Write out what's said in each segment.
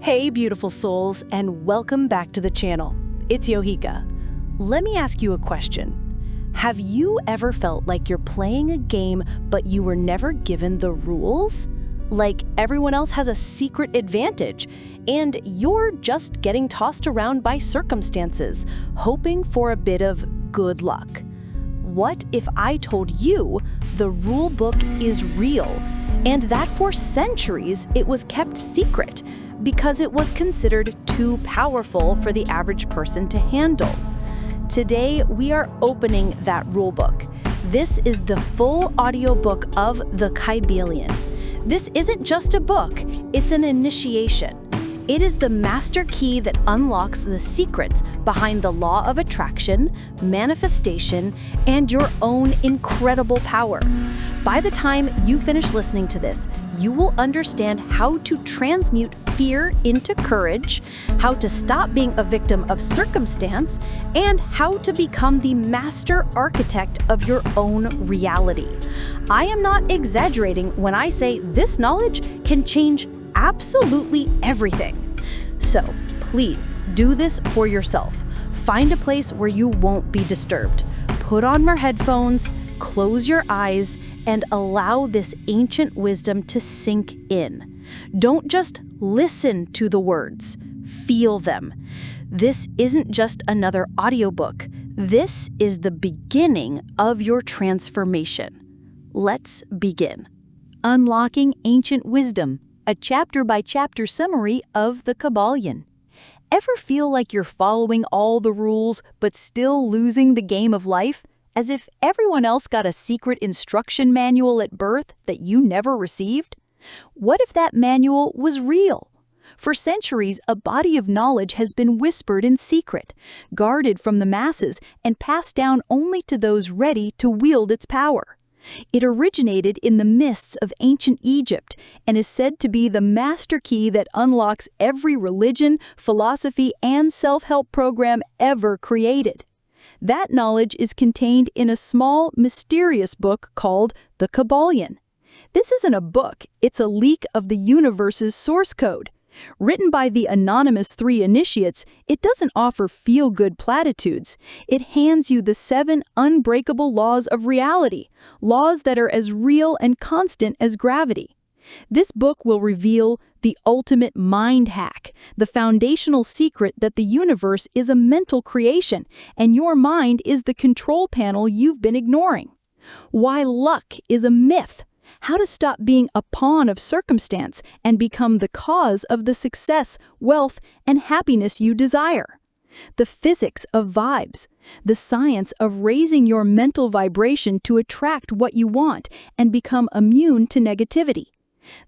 Hey beautiful souls, and welcome back to the channel. It's Yohika. Let me ask you a question. Have you ever felt like you're playing a game but you were never given the rules? Like everyone else has a secret advantage and you're just getting tossed around by circumstances, hoping for a bit of good luck? What if I told you the rule book is real and that for centuries it was kept secret because it was considered too powerful for the average person to handle? Today, we are opening that rulebook. This is the full audiobook of the Kybalion. This isn't just a book, it's an initiation. It is the master key that unlocks the secrets behind the law of attraction, manifestation, and your own incredible power. By the time you finish listening to this, you will understand how to transmute fear into courage, how to stop being a victim of circumstance, and how to become the master architect of your own reality. I am not exaggerating when I say this knowledge can change absolutely everything. So please do this for yourself. Find a place where you won't be disturbed. Put on your headphones, close your eyes, and allow this ancient wisdom to sink in. Don't just listen to the words, feel them. This isn't just another audiobook. This is the beginning of your transformation. Let's begin. Unlocking Ancient Wisdom, a chapter-by-chapter summary of the Kybalion. Ever feel like you're following all the rules but still losing the game of life? As if everyone else got a secret instruction manual at birth that you never received? What if that manual was real? For centuries, a body of knowledge has been whispered in secret, guarded from the masses, and passed down only to those ready to wield its power. It originated in the mists of ancient Egypt and is said to be the master key that unlocks every religion, philosophy, and self-help program ever created. That knowledge is contained in a small, mysterious book called the Kybalion. This isn't a book, it's a leak of the universe's source code. Written by the anonymous 3 initiates, it doesn't offer feel-good platitudes. It hands you the 7 unbreakable laws of reality, laws that are as real and constant as gravity. This book will reveal the ultimate mind hack, the foundational secret that the universe is a mental creation and your mind is the control panel you've been ignoring. Why luck is a myth. How to stop being a pawn of circumstance and become the cause of the success, wealth, and happiness you desire. The physics of vibes, the science of raising your mental vibration to attract what you want and become immune to negativity.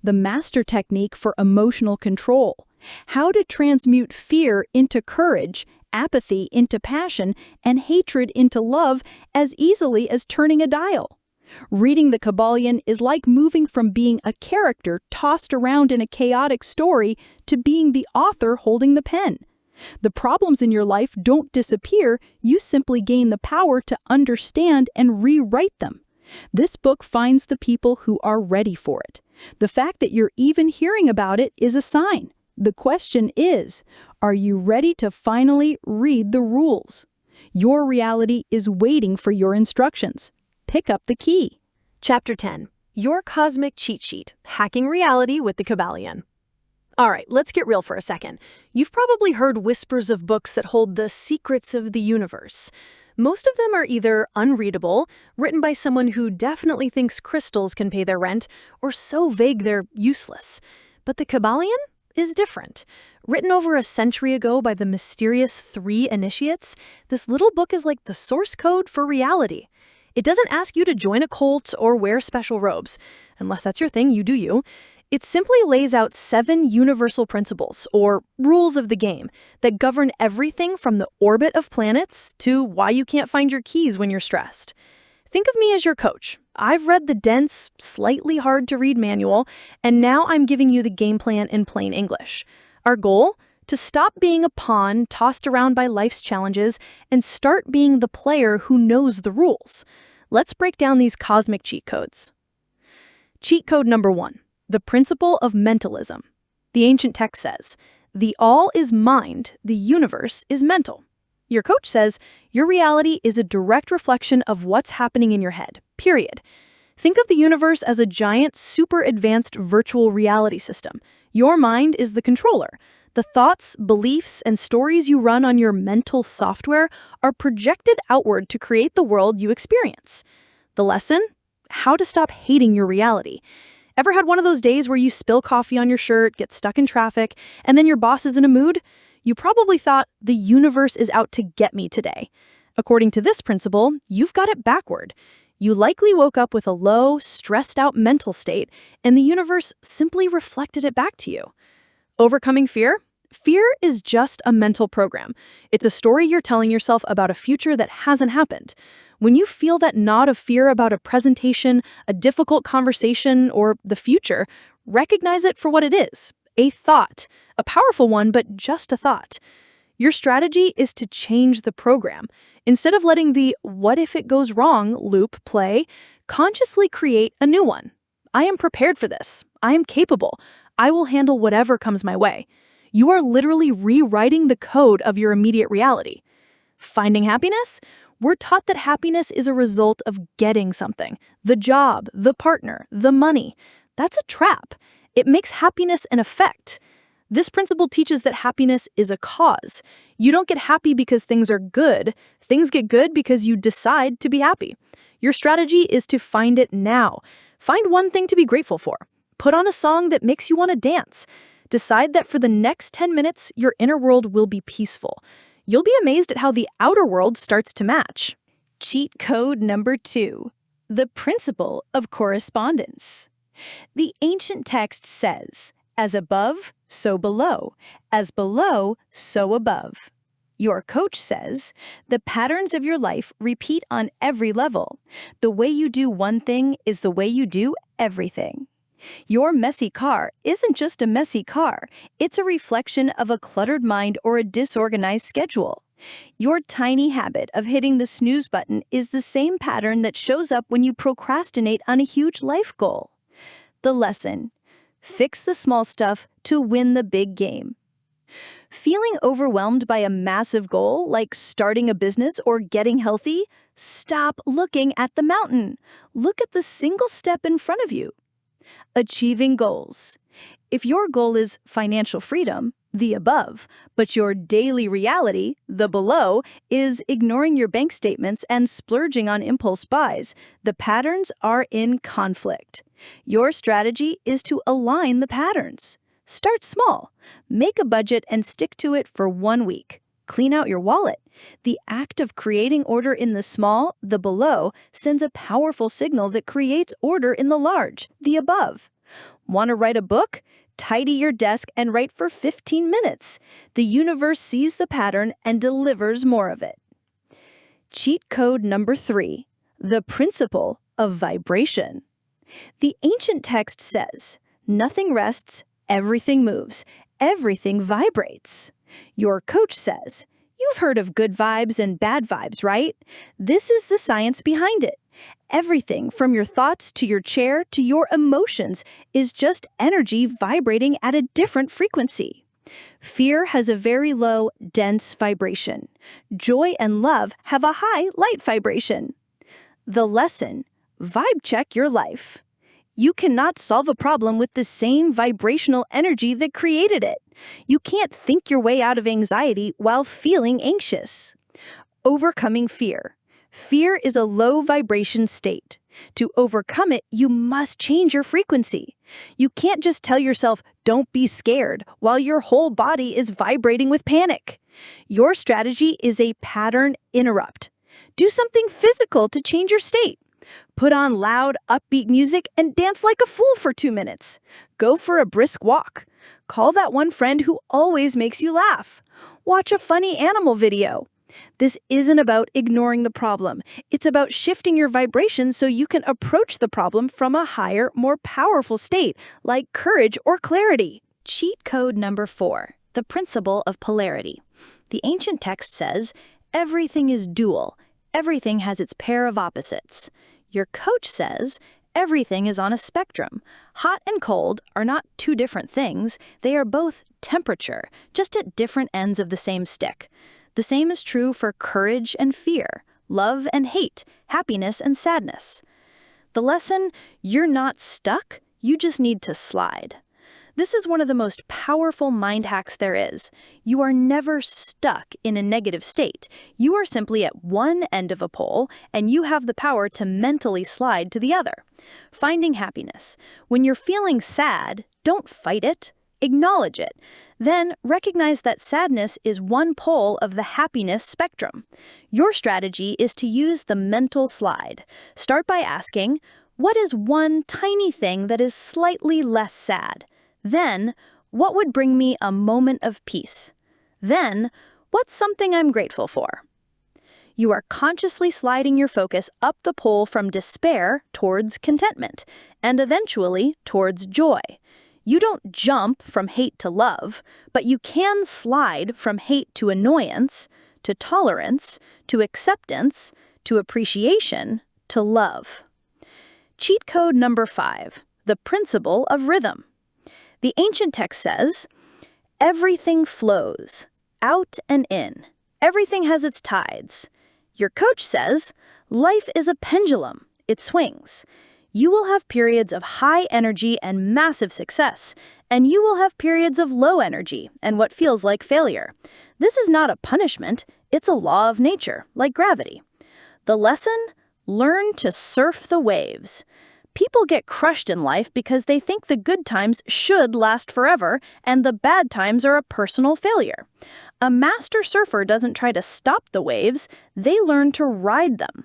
The master technique for emotional control, how to transmute fear into courage, apathy into passion, and hatred into love as easily as turning a dial. Reading the Kybalion is like moving from being a character tossed around in a chaotic story to being the author holding the pen. The problems in your life don't disappear, you simply gain the power to understand and rewrite them. This book finds the people who are ready for it. The fact that you're even hearing about it is a sign. The question is, are you ready to finally read the rules? Your reality is waiting for your instructions. Pick up the key. Chapter 10. Your Cosmic Cheat Sheet, Hacking Reality with the Kybalion. All right, let's get real for a second. You've probably heard whispers of books that hold the secrets of the universe. Most of them are either unreadable, written by someone who definitely thinks crystals can pay their rent, or so vague they're useless. But the Kybalion is different. Written over a century ago by the mysterious 3 initiates, this little book is like the source code for reality. It doesn't ask you to join a cult or wear special robes. Unless that's your thing, you do you. It simply lays out 7 universal principles, or rules of the game, that govern everything from the orbit of planets to why you can't find your keys when you're stressed. Think of me as your coach. I've read the dense, slightly hard-to-read manual, and now I'm giving you the game plan in plain English. Our goal? To stop being a pawn tossed around by life's challenges and start being the player who knows the rules. Let's break down these cosmic cheat codes. Cheat code number 1, the principle of mentalism. The ancient text says, The all is mind, the universe is mental. Your coach says your reality is a direct reflection of what's happening in your head, period. Think of the universe as a giant, super advanced virtual reality system. Your mind is the controller. The thoughts, beliefs, and stories you run on your mental software are projected outward to create the world you experience. The lesson? How to stop hating your reality. Ever had one of those days where you spill coffee on your shirt, get stuck in traffic, and then your boss is in a mood? You probably thought, the universe is out to get me today. According to this principle, you've got it backward. You likely woke up with a low, stressed-out mental state, and the universe simply reflected it back to you. Overcoming fear? Fear is just a mental program. It's a story you're telling yourself about a future that hasn't happened. When you feel that knot of fear about a presentation, a difficult conversation, or the future, recognize it for what it is, a thought, a powerful one, but just a thought. Your strategy is to change the program. Instead of letting the "what if it goes wrong" loop play, consciously create a new one. I am prepared for this. I am capable. I will handle whatever comes my way. You are literally rewriting the code of your immediate reality. Finding happiness? We're taught that happiness is a result of getting something. The job, the partner, the money. That's a trap. It makes happiness an effect. This principle teaches that happiness is a cause. You don't get happy because things are good. Things get good because you decide to be happy. Your strategy is to find it now. Find one thing to be grateful for. Put on a song that makes you want to dance. Decide that for the next 10 minutes, your inner world will be peaceful. You'll be amazed at how the outer world starts to match. Cheat code number 2. The principle of correspondence. The ancient text says, "As above, so below. As below, so above." Your coach says, the patterns of your life repeat on every level. The way you do one thing is the way you do everything. Your messy car isn't just a messy car. It's a reflection of a cluttered mind or a disorganized schedule. Your tiny habit of hitting the snooze button is the same pattern that shows up when you procrastinate on a huge life goal. The lesson: fix the small stuff to win the big game. Feeling overwhelmed by a massive goal, like starting a business or getting healthy? Stop looking at the mountain. Look at the single step in front of you. Achieving goals. If your goal is financial freedom, the above, but your daily reality, the below, is ignoring your bank statements and splurging on impulse buys, the patterns are in conflict. Your strategy is to align the patterns. Start small. Make a budget and stick to it for 1 week. Clean out your wallet. The act of creating order in the small, the below, sends a powerful signal that creates order in the large, the above. Want to write a book? Tidy your desk and write for 15 minutes. The universe sees the pattern and delivers more of it. Cheat code number 3. The principle of vibration. The ancient text says, nothing rests, everything moves, everything vibrates. Your coach says, you've heard of good vibes and bad vibes, right? This is the science behind it. Everything from your thoughts to your chair to your emotions is just energy vibrating at a different frequency. Fear has a very low, dense vibration. Joy and love have a high, light vibration. The lesson: vibe check your life. You cannot solve a problem with the same vibrational energy that created it. You can't think your way out of anxiety while feeling anxious. Overcoming fear. Fear is a low vibration state. To overcome it, you must change your frequency. You can't just tell yourself, don't be scared, while your whole body is vibrating with panic. Your strategy is a pattern interrupt. Do something physical to change your state. Put on loud, upbeat music and dance like a fool for 2 minutes. Go for a brisk walk. Call that one friend who always makes you laugh. Watch a funny animal video. This isn't about ignoring the problem. It's about shifting your vibration so you can approach the problem from a higher, more powerful state, like courage or clarity. Cheat code number 4, the principle of polarity. The ancient text says, everything is dual. Everything has its pair of opposites. Your coach says, everything is on a spectrum. Hot and cold are not two different things. They are both temperature, just at different ends of the same stick. The same is true for courage and fear, love and hate, happiness and sadness. The lesson: you're not stuck, you just need to slide. This is one of the most powerful mind hacks there is. You are never stuck in a negative state. You are simply at one end of a pole, and you have the power to mentally slide to the other. Finding happiness. When you're feeling sad, don't fight it. Acknowledge it. Then recognize that sadness is one pole of the happiness spectrum. Your strategy is to use the mental slide. Start by asking, what is one tiny thing that is slightly less sad? Then, what would bring me a moment of peace? Then, what's something I'm grateful for? You are consciously sliding your focus up the pole from despair towards contentment, and eventually towards joy. You don't jump from hate to love, but you can slide from hate to annoyance, to tolerance, to acceptance, to appreciation, to love. Cheat code number 5, the principle of rhythm. The ancient text says, everything flows, out and in. Everything has its tides. Your coach says, life is a pendulum, it swings. You will have periods of high energy and massive success, and you will have periods of low energy and what feels like failure. This is not a punishment, it's a law of nature, like gravity. The lesson? Learn to surf the waves. People get crushed in life because they think the good times should last forever and the bad times are a personal failure. A master surfer doesn't try to stop the waves, they learn to ride them.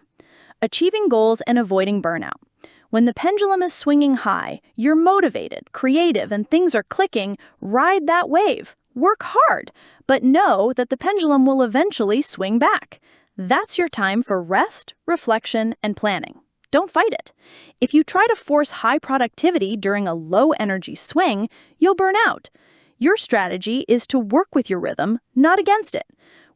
Achieving goals and avoiding burnout. When the pendulum is swinging high, you're motivated, creative, and things are clicking, ride that wave. Work hard, but know that the pendulum will eventually swing back. That's your time for rest, reflection, and planning. Don't fight it. If you try to force high productivity during a low-energy swing, you'll burn out. Your strategy is to work with your rhythm, not against it.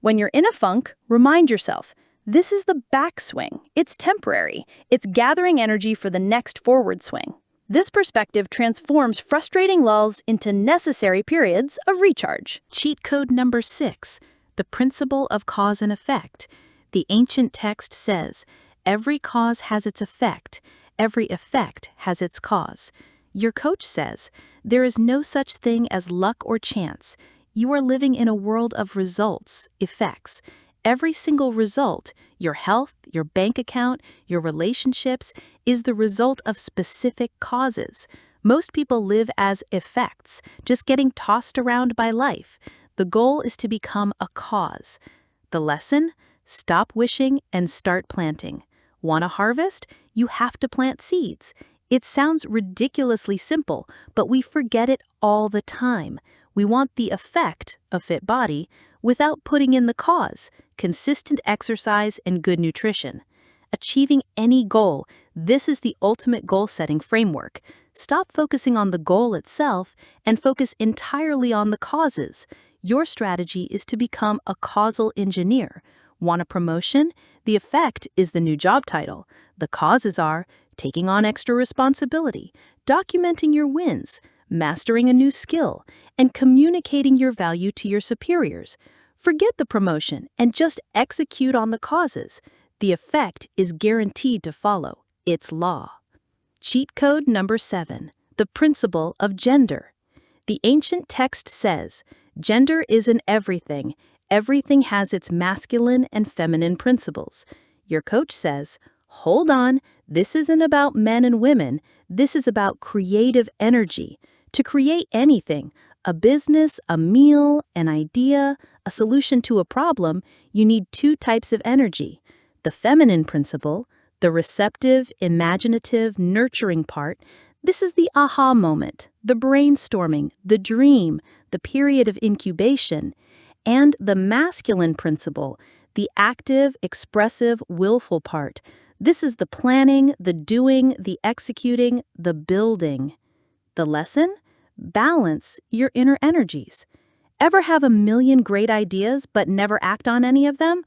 When you're in a funk, remind yourself, this is the backswing. It's temporary. It's gathering energy for the next forward swing. This perspective transforms frustrating lulls into necessary periods of recharge. Cheat code number 6, the principle of cause and effect. The ancient text says, every cause has its effect. Every effect has its cause. Your coach says, there is no such thing as luck or chance. You are living in a world of results, effects. Every single result, your health, your bank account, your relationships, is the result of specific causes. Most people live as effects, just getting tossed around by life. The goal is to become a cause. The lesson? Stop wishing and start planting. Want a harvest? You have to plant seeds. It sounds ridiculously simple, but we forget it all the time. We want the effect, a fit body, without putting in the cause, consistent exercise and good nutrition. Achieving any goal, this is the ultimate goal-setting framework. Stop focusing on the goal itself and focus entirely on the causes. Your strategy is to become a causal engineer. Want a promotion? The effect is the new job title. The causes are taking on extra responsibility, documenting your wins, mastering a new skill, and communicating your value to your superiors. Forget the promotion and just execute on the causes. The effect is guaranteed to follow. It's law. Cheat code number 7, the principle of gender. The ancient text says, gender is in everything. Everything has its masculine and feminine principles. Your coach says, hold on, this isn't about men and women. This is about creative energy. To create anything, a business, a meal, an idea, a solution to a problem, you need 2 types of energy. The feminine principle, the receptive, imaginative, nurturing part, this is the aha moment, the brainstorming, the dream, the period of incubation. And the masculine principle, the active, expressive, willful part. This is the planning, the doing, the executing, the building. The lesson? Balance your inner energies. Ever have a million great ideas but never act on any of them?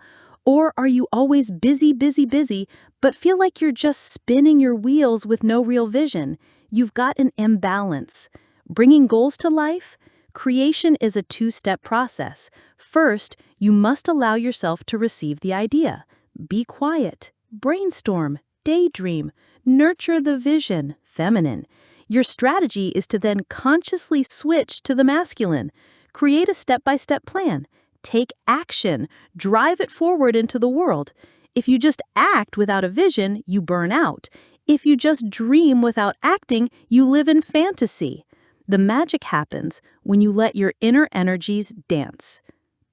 Or are you always busy, but feel like you're just spinning your wheels with no real vision? You've got an imbalance. Bringing goals to life? Creation is a two-step process. First, you must allow yourself to receive the idea. Be quiet, brainstorm, daydream, nurture the vision, feminine. Your strategy is to then consciously switch to the masculine. Create a step-by-step plan. Take action. Drive it forward into the world. If you just act without a vision, you burn out. If you just dream without acting, you live in fantasy. The magic happens when you let your inner energies dance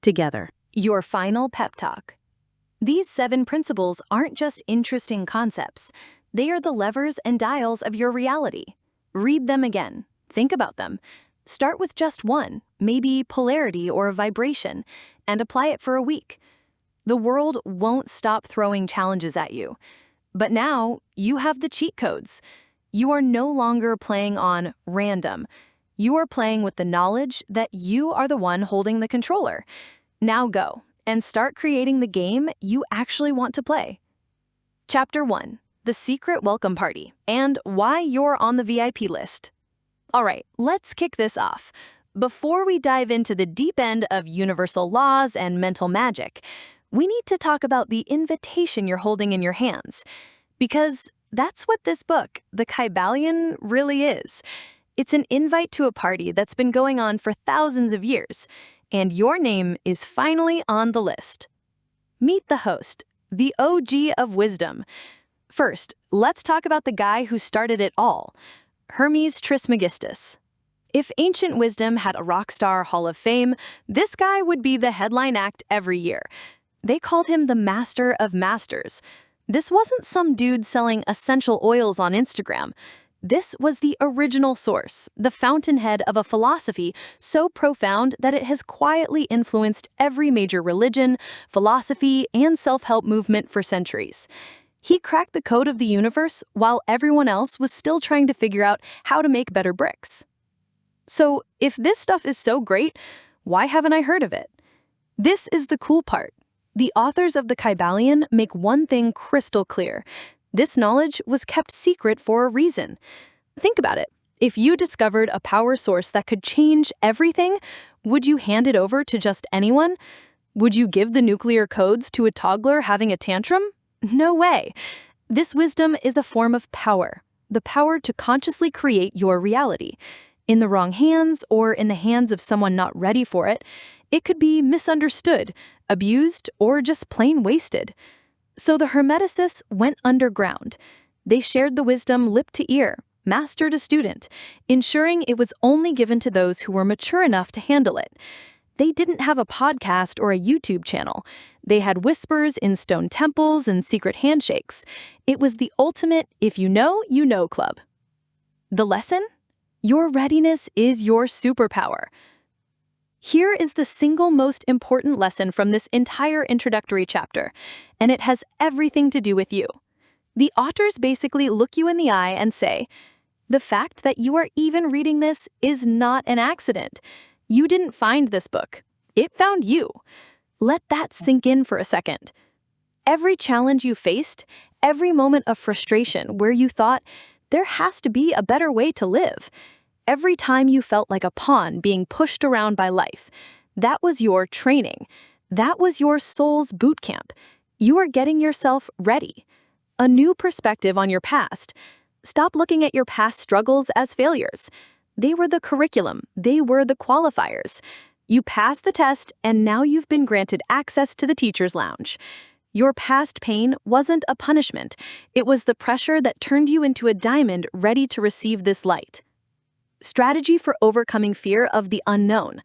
together. Your final pep talk. These 7 principles aren't just interesting concepts. They are the levers and dials of your reality. Read them again. Think about them. Start with just one, maybe polarity or vibration, and apply it for a week. The world won't stop throwing challenges at you. But now, you have the cheat codes. You are no longer playing on random. You are playing with the knowledge that you are the one holding the controller. Now go and start creating the game you actually want to play. Chapter 1. The Secret Welcome Party and Why You're on the VIP List. All right, let's kick this off. Before we dive into the deep end of universal laws and mental magic, we need to talk about the invitation you're holding in your hands. Because that's what this book, The Kybalion, really is. It's an invite to a party that's been going on for thousands of years, and your name is finally on the list. Meet the host, the OG of wisdom. First, let's talk about the guy who started it all, Hermes Trismegistus. If ancient wisdom had a rock star hall of fame, this guy would be the headline act every year. They called him the Master of Masters. This wasn't some dude selling essential oils on Instagram. This was the original source, the fountainhead of a philosophy so profound that it has quietly influenced every major religion, philosophy, and self-help movement for centuries. He cracked the code of the universe while everyone else was still trying to figure out how to make better bricks. So, if this stuff is so great, why haven't I heard of it? This is the cool part. The authors of the Kybalion make one thing crystal clear. This knowledge was kept secret for a reason. Think about it. If you discovered a power source that could change everything, would you hand it over to just anyone? Would you give the nuclear codes to a toddler having a tantrum? No way. This wisdom is a form of power, the power to consciously create your reality. In the wrong hands or in the hands of someone not ready for it, it could be misunderstood, abused, or just plain wasted. So the Hermeticists went underground. They shared the wisdom lip to ear, master to student, ensuring it was only given to those who were mature enough to handle it. They didn't have a podcast or a YouTube channel. They had whispers in stone temples and secret handshakes. It was the ultimate if you know club. The lesson? Your readiness is your superpower. Here is the single most important lesson from this entire introductory chapter, and it has everything to do with you. The authors basically look you in the eye and say, the fact that you are even reading this is not an accident. You didn't find this book. It found you. Let that sink in for a second. Every challenge you faced, every moment of frustration where you thought, there has to be a better way to live. Every time you felt like a pawn being pushed around by life, that was your training. That was your soul's boot camp. You are getting yourself ready. A new perspective on your past. Stop looking at your past struggles as failures. They were the curriculum. They were the qualifiers. You passed the test, and now you've been granted access to the teacher's lounge. Your past pain wasn't a punishment. It was the pressure that turned you into a diamond ready to receive this light. Strategy for overcoming fear of the unknown.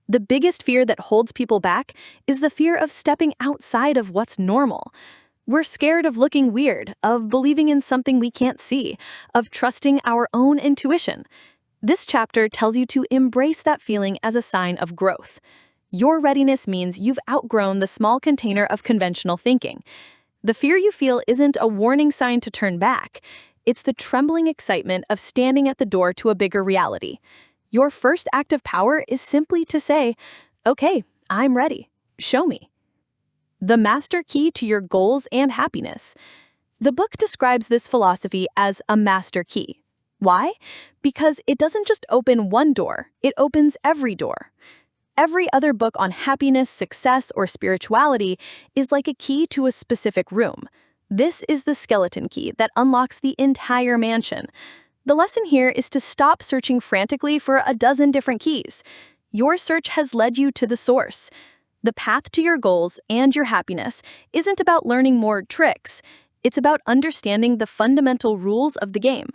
The biggest fear that holds people back is the fear of stepping outside of what's normal. We're scared of looking weird, of believing in something we can't see, of trusting our own intuition. This chapter tells you to embrace that feeling as a sign of growth. Your readiness means you've outgrown the small container of conventional thinking. The fear you feel isn't a warning sign to turn back. It's the trembling excitement of standing at the door to a bigger reality. Your first act of power is simply to say, okay, I'm ready. Show me. The master key to your goals and happiness. The book describes this philosophy as a master key. Why? Because it doesn't just open one door, it opens every door. Every other book on happiness, success, or spirituality is like a key to a specific room. This is the skeleton key that unlocks the entire mansion. The lesson here is to stop searching frantically for a dozen different keys. Your search has led you to the source. The path to your goals and your happiness isn't about learning more tricks. It's about understanding the fundamental rules of the game.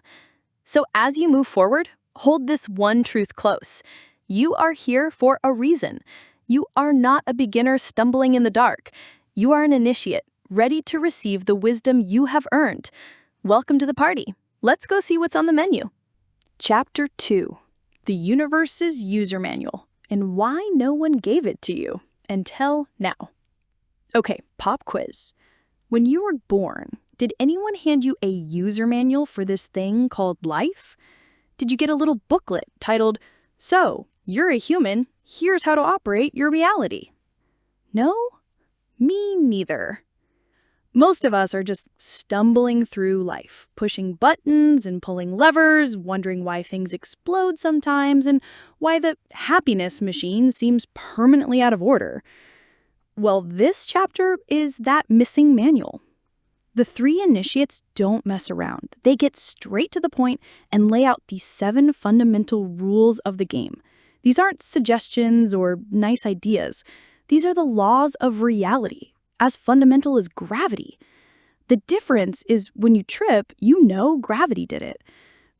So as you move forward, hold this one truth close. You are here for a reason. You are not a beginner stumbling in the dark. You are an initiate, ready to receive the wisdom you have earned. Welcome to the party. Let's go see what's on the menu. Chapter 2. The Universe's User Manual, and why no one gave it to you until now. Okay, pop quiz. When you were born, did anyone hand you a user manual for this thing called life? Did you get a little booklet titled, "So, you're a human, here's how to operate your reality"? No? Me neither. Most of us are just stumbling through life, pushing buttons and pulling levers, wondering why things explode sometimes and why the happiness machine seems permanently out of order. Well, this chapter is that missing manual. The 3 initiates don't mess around. They get straight to the point and lay out the 7 fundamental rules of the game. These aren't suggestions or nice ideas. These are the laws of reality, as fundamental as gravity. The difference is when you trip, you know gravity did it.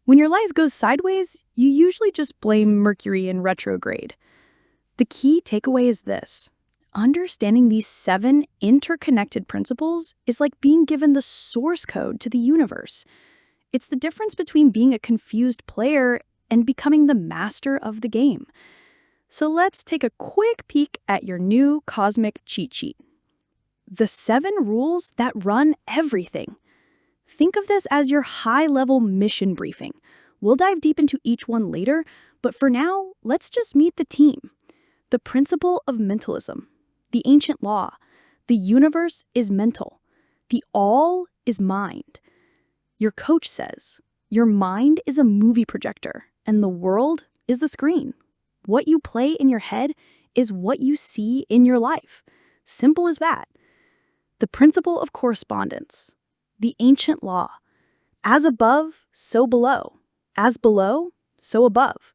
When your life goes sideways, you usually just blame Mercury in retrograde. The key takeaway is this. Understanding these 7 interconnected principles is like being given the source code to the universe. It's the difference between being a confused player and becoming the master of the game. So let's take a quick peek at your new cosmic cheat sheet. The 7 rules that run everything. Think of this as your high-level mission briefing. We'll dive deep into each one later, but for now, let's just meet the team. The principle of mentalism. The ancient law. The universe is mental. The all is mind. Your coach says, your mind is a movie projector, and the world is the screen. What you play in your head is what you see in your life. Simple as that. The principle of correspondence. The ancient law. As above, so below. As below, so above.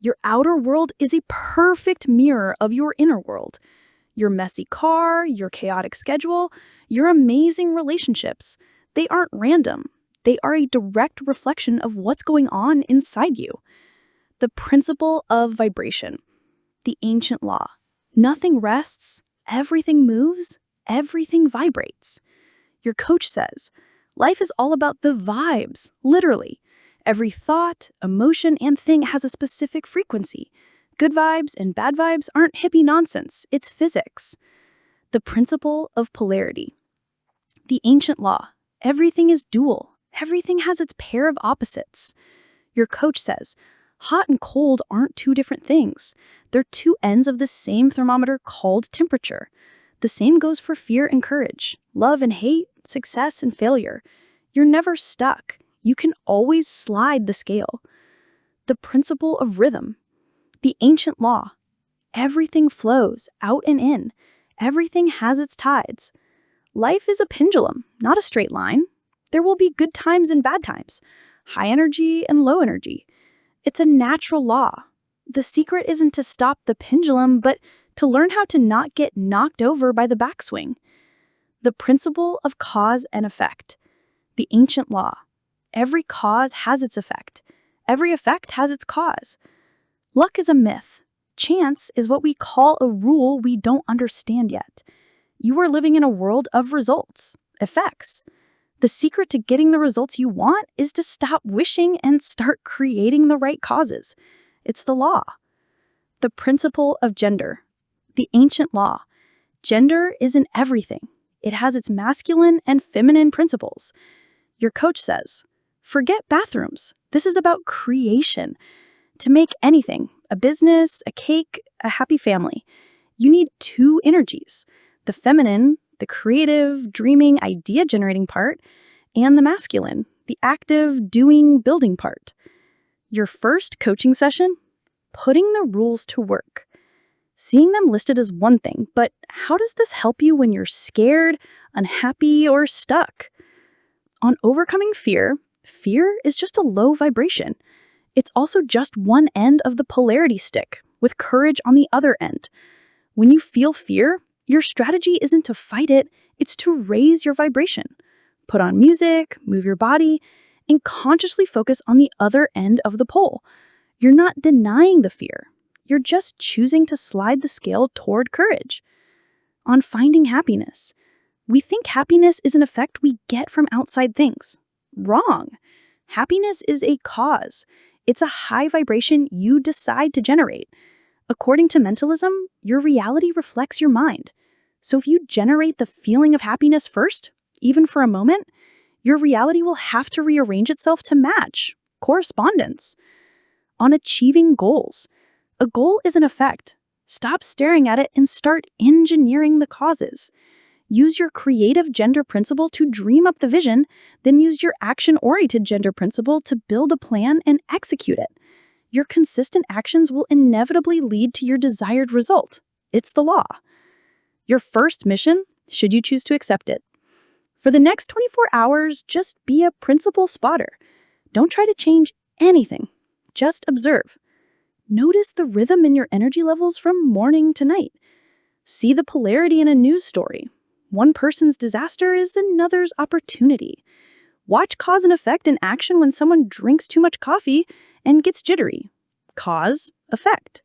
Your outer world is a perfect mirror of your inner world. Your messy car, your chaotic schedule, your amazing relationships. They aren't random. They are a direct reflection of what's going on inside you. The principle of vibration. The ancient law. Nothing rests, everything moves, everything vibrates. Your coach says, life is all about the vibes, literally. Every thought, emotion, and thing has a specific frequency. Good vibes and bad vibes aren't hippie nonsense, it's physics. The principle of polarity. The ancient law. Everything is dual. Everything has its pair of opposites. Your coach says, hot and cold aren't 2 different things. They're 2 ends of the same thermometer called temperature. The same goes for fear and courage, love and hate, success and failure. You're never stuck. You can always slide the scale. The principle of rhythm. The ancient law. Everything flows out and in. Everything has its tides. Life is a pendulum, not a straight line. There will be good times and bad times, high energy and low energy. It's a natural law. The secret isn't to stop the pendulum, but to learn how to not get knocked over by the backswing. The principle of cause and effect. The ancient law. Every cause has its effect. Every effect has its cause. Luck is a myth. Chance is what we call a rule we don't understand yet. You are living in a world of results, effects. The secret to getting the results you want is to stop wishing and start creating the right causes. It's the law. The principle of gender. The ancient law. Gender is in everything. It has its masculine and feminine principles. Your coach says, forget bathrooms. This is about creation. To make anything, a business, a cake, a happy family, you need 2 energies. The feminine, the creative, dreaming, idea-generating part, and the masculine, the active, doing, building part. Your first coaching session? Putting the rules to work. Seeing them listed is one thing, but how does this help you when you're scared, unhappy, or stuck? On overcoming fear, fear is just a low vibration. It's also just one end of the polarity stick, with courage on the other end. When you feel fear, your strategy isn't to fight it, it's to raise your vibration. Put on music, move your body, and consciously focus on the other end of the pole. You're not denying the fear. You're just choosing to slide the scale toward courage. On finding happiness. We think happiness is an effect we get from outside things. Wrong. Happiness is a cause. It's a high vibration you decide to generate. According to mentalism, your reality reflects your mind. So if you generate the feeling of happiness first, even for a moment, your reality will have to rearrange itself to match. Correspondence. On achieving goals. A goal is an effect. Stop staring at it and start engineering the causes. Use your creative gender principle to dream up the vision, then use your action-oriented gender principle to build a plan and execute it. Your consistent actions will inevitably lead to your desired result. It's the law. Your first mission, should you choose to accept it. For the next 24 hours, just be a principle spotter. Don't try to change anything. Just observe. Notice the rhythm in your energy levels from morning to night. See the polarity in a news story. One person's disaster is another's opportunity. Watch cause and effect in action when someone drinks too much coffee and gets jittery. Cause, effect.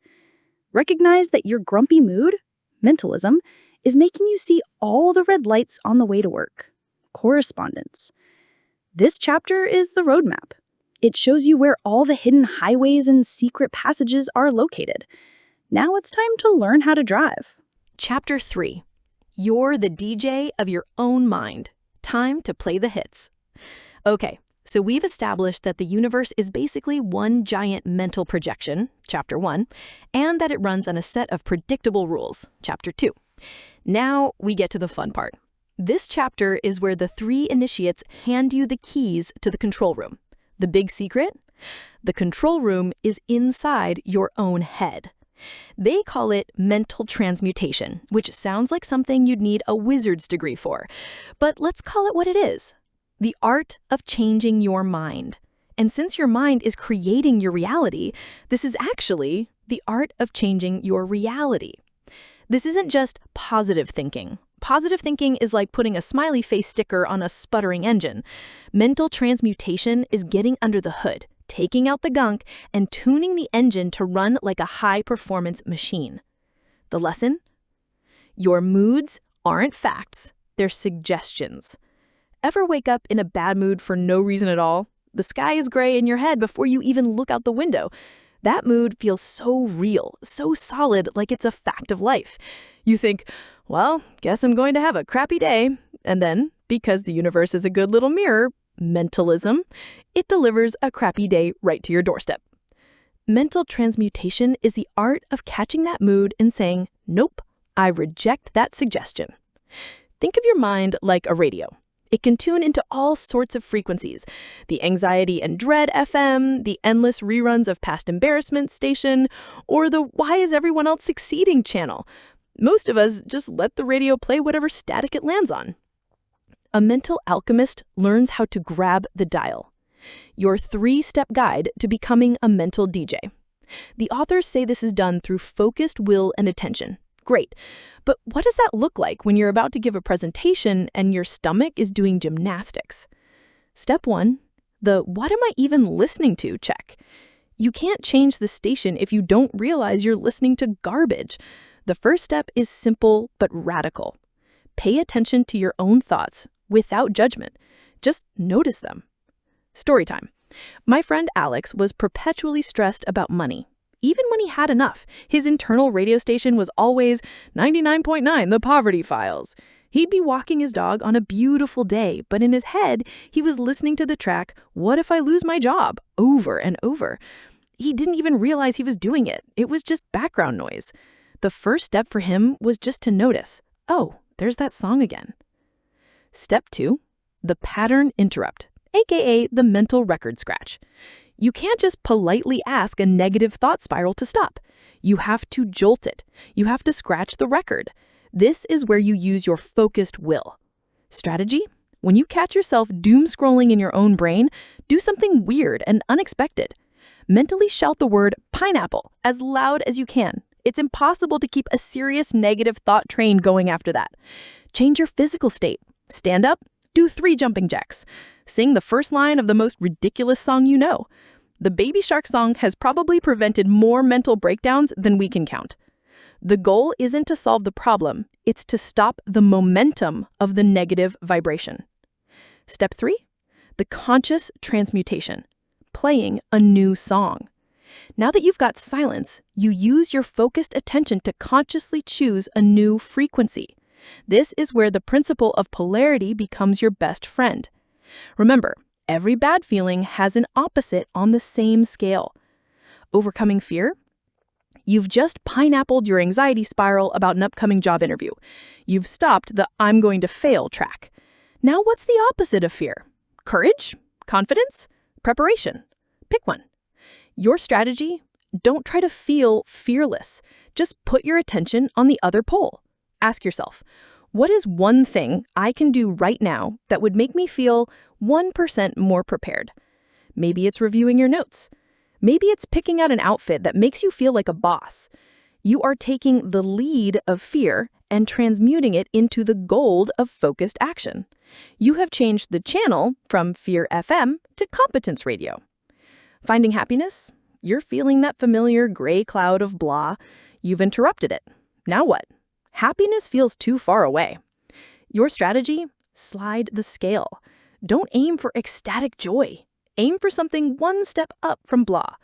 Recognize that your grumpy mood, mentalism, is making you see all the red lights on the way to work. Correspondence. This chapter is the roadmap. It shows you where all the hidden highways and secret passages are located. Now it's time to learn how to drive. Chapter 3. You're the DJ of your own mind. Time to play the hits. Okay, so we've established that the universe is basically one giant mental projection, Chapter 1, and that it runs on a set of predictable rules, Chapter 2. Now we get to the fun part. This chapter is where the 3 initiates hand you the keys to the control room. The big secret? The control room is inside your own head. They call it mental transmutation, which sounds like something you'd need a wizard's degree for. But let's call it what it is. The art of changing your mind. And since your mind is creating your reality, this is actually the art of changing your reality. This isn't just positive thinking. Positive thinking is like putting a smiley face sticker on a sputtering engine. Mental transmutation is getting under the hood, taking out the gunk, and tuning the engine to run like a high-performance machine. The lesson? Your moods aren't facts, they're suggestions. Ever wake up in a bad mood for no reason at all? The sky is gray in your head before you even look out the window. That mood feels so real, so solid, like it's a fact of life. You think, well, guess I'm going to have a crappy day. And then, because the universe is a good little mirror, mentalism, it delivers a crappy day right to your doorstep. Mental transmutation is the art of catching that mood and saying, nope, I reject that suggestion. Think of your mind like a radio. It can tune into all sorts of frequencies. The anxiety and dread FM, the endless reruns of past embarrassment station, or the why is everyone else succeeding channel. Most of us just let the radio play whatever static it lands on. A mental alchemist learns how to grab the dial. Your 3-step guide to becoming a mental DJ. The authors say this is done through focused will and attention. Great. But what does that look like when you're about to give a presentation and your stomach is doing gymnastics? Step 1, the what am I even listening to check. You can't change the station if you don't realize you're listening to garbage. The first step is simple but radical. Pay attention to your own thoughts without judgment. Just notice them. Story time. My friend Alex was perpetually stressed about money. Even when he had enough, his internal radio station was always 99.9 The Poverty Files. He'd be walking his dog on a beautiful day, but in his head, he was listening to the track, What If I Lose My Job? Over and over. He didn't even realize he was doing it. It was just background noise. The first step for him was just to notice, oh, there's that song again. Step 2, the pattern interrupt. aka the mental record scratch. You can't just politely ask a negative thought spiral to stop. You have to jolt it. You have to scratch the record. This is where you use your focused will. Strategy? When you catch yourself doom scrolling in your own brain, do something weird and unexpected. Mentally shout the word pineapple as loud as you can. It's impossible to keep a serious negative thought train going after that. Change your physical state. Stand up, do 3 jumping jacks. Sing the first line of the most ridiculous song you know. The Baby Shark song has probably prevented more mental breakdowns than we can count. The goal isn't to solve the problem, it's to stop the momentum of the negative vibration. Step 3, the conscious transmutation, playing a new song. Now that you've got silence, you use your focused attention to consciously choose a new frequency. This is where the principle of polarity becomes your best friend. Remember, every bad feeling has an opposite on the same scale. Overcoming fear? You've just pineappled your anxiety spiral about an upcoming job interview. You've stopped the "I'm going to fail" track. Now what's the opposite of fear? Courage? Confidence? Preparation? Pick one. Your strategy? Don't try to feel fearless. Just put your attention on the other pole. Ask yourself, what is one thing I can do right now that would make me feel 1% more prepared? Maybe it's reviewing your notes. Maybe it's picking out an outfit that makes you feel like a boss. You are taking the lead of fear and transmuting it into the gold of focused action. You have changed the channel from Fear FM to Competence Radio. Finding happiness? You're feeling that familiar gray cloud of blah. You've interrupted it. Now what? Happiness feels too far away. Your strategy? Slide the scale. Don't aim for ecstatic joy. Aim for something one step up from blah.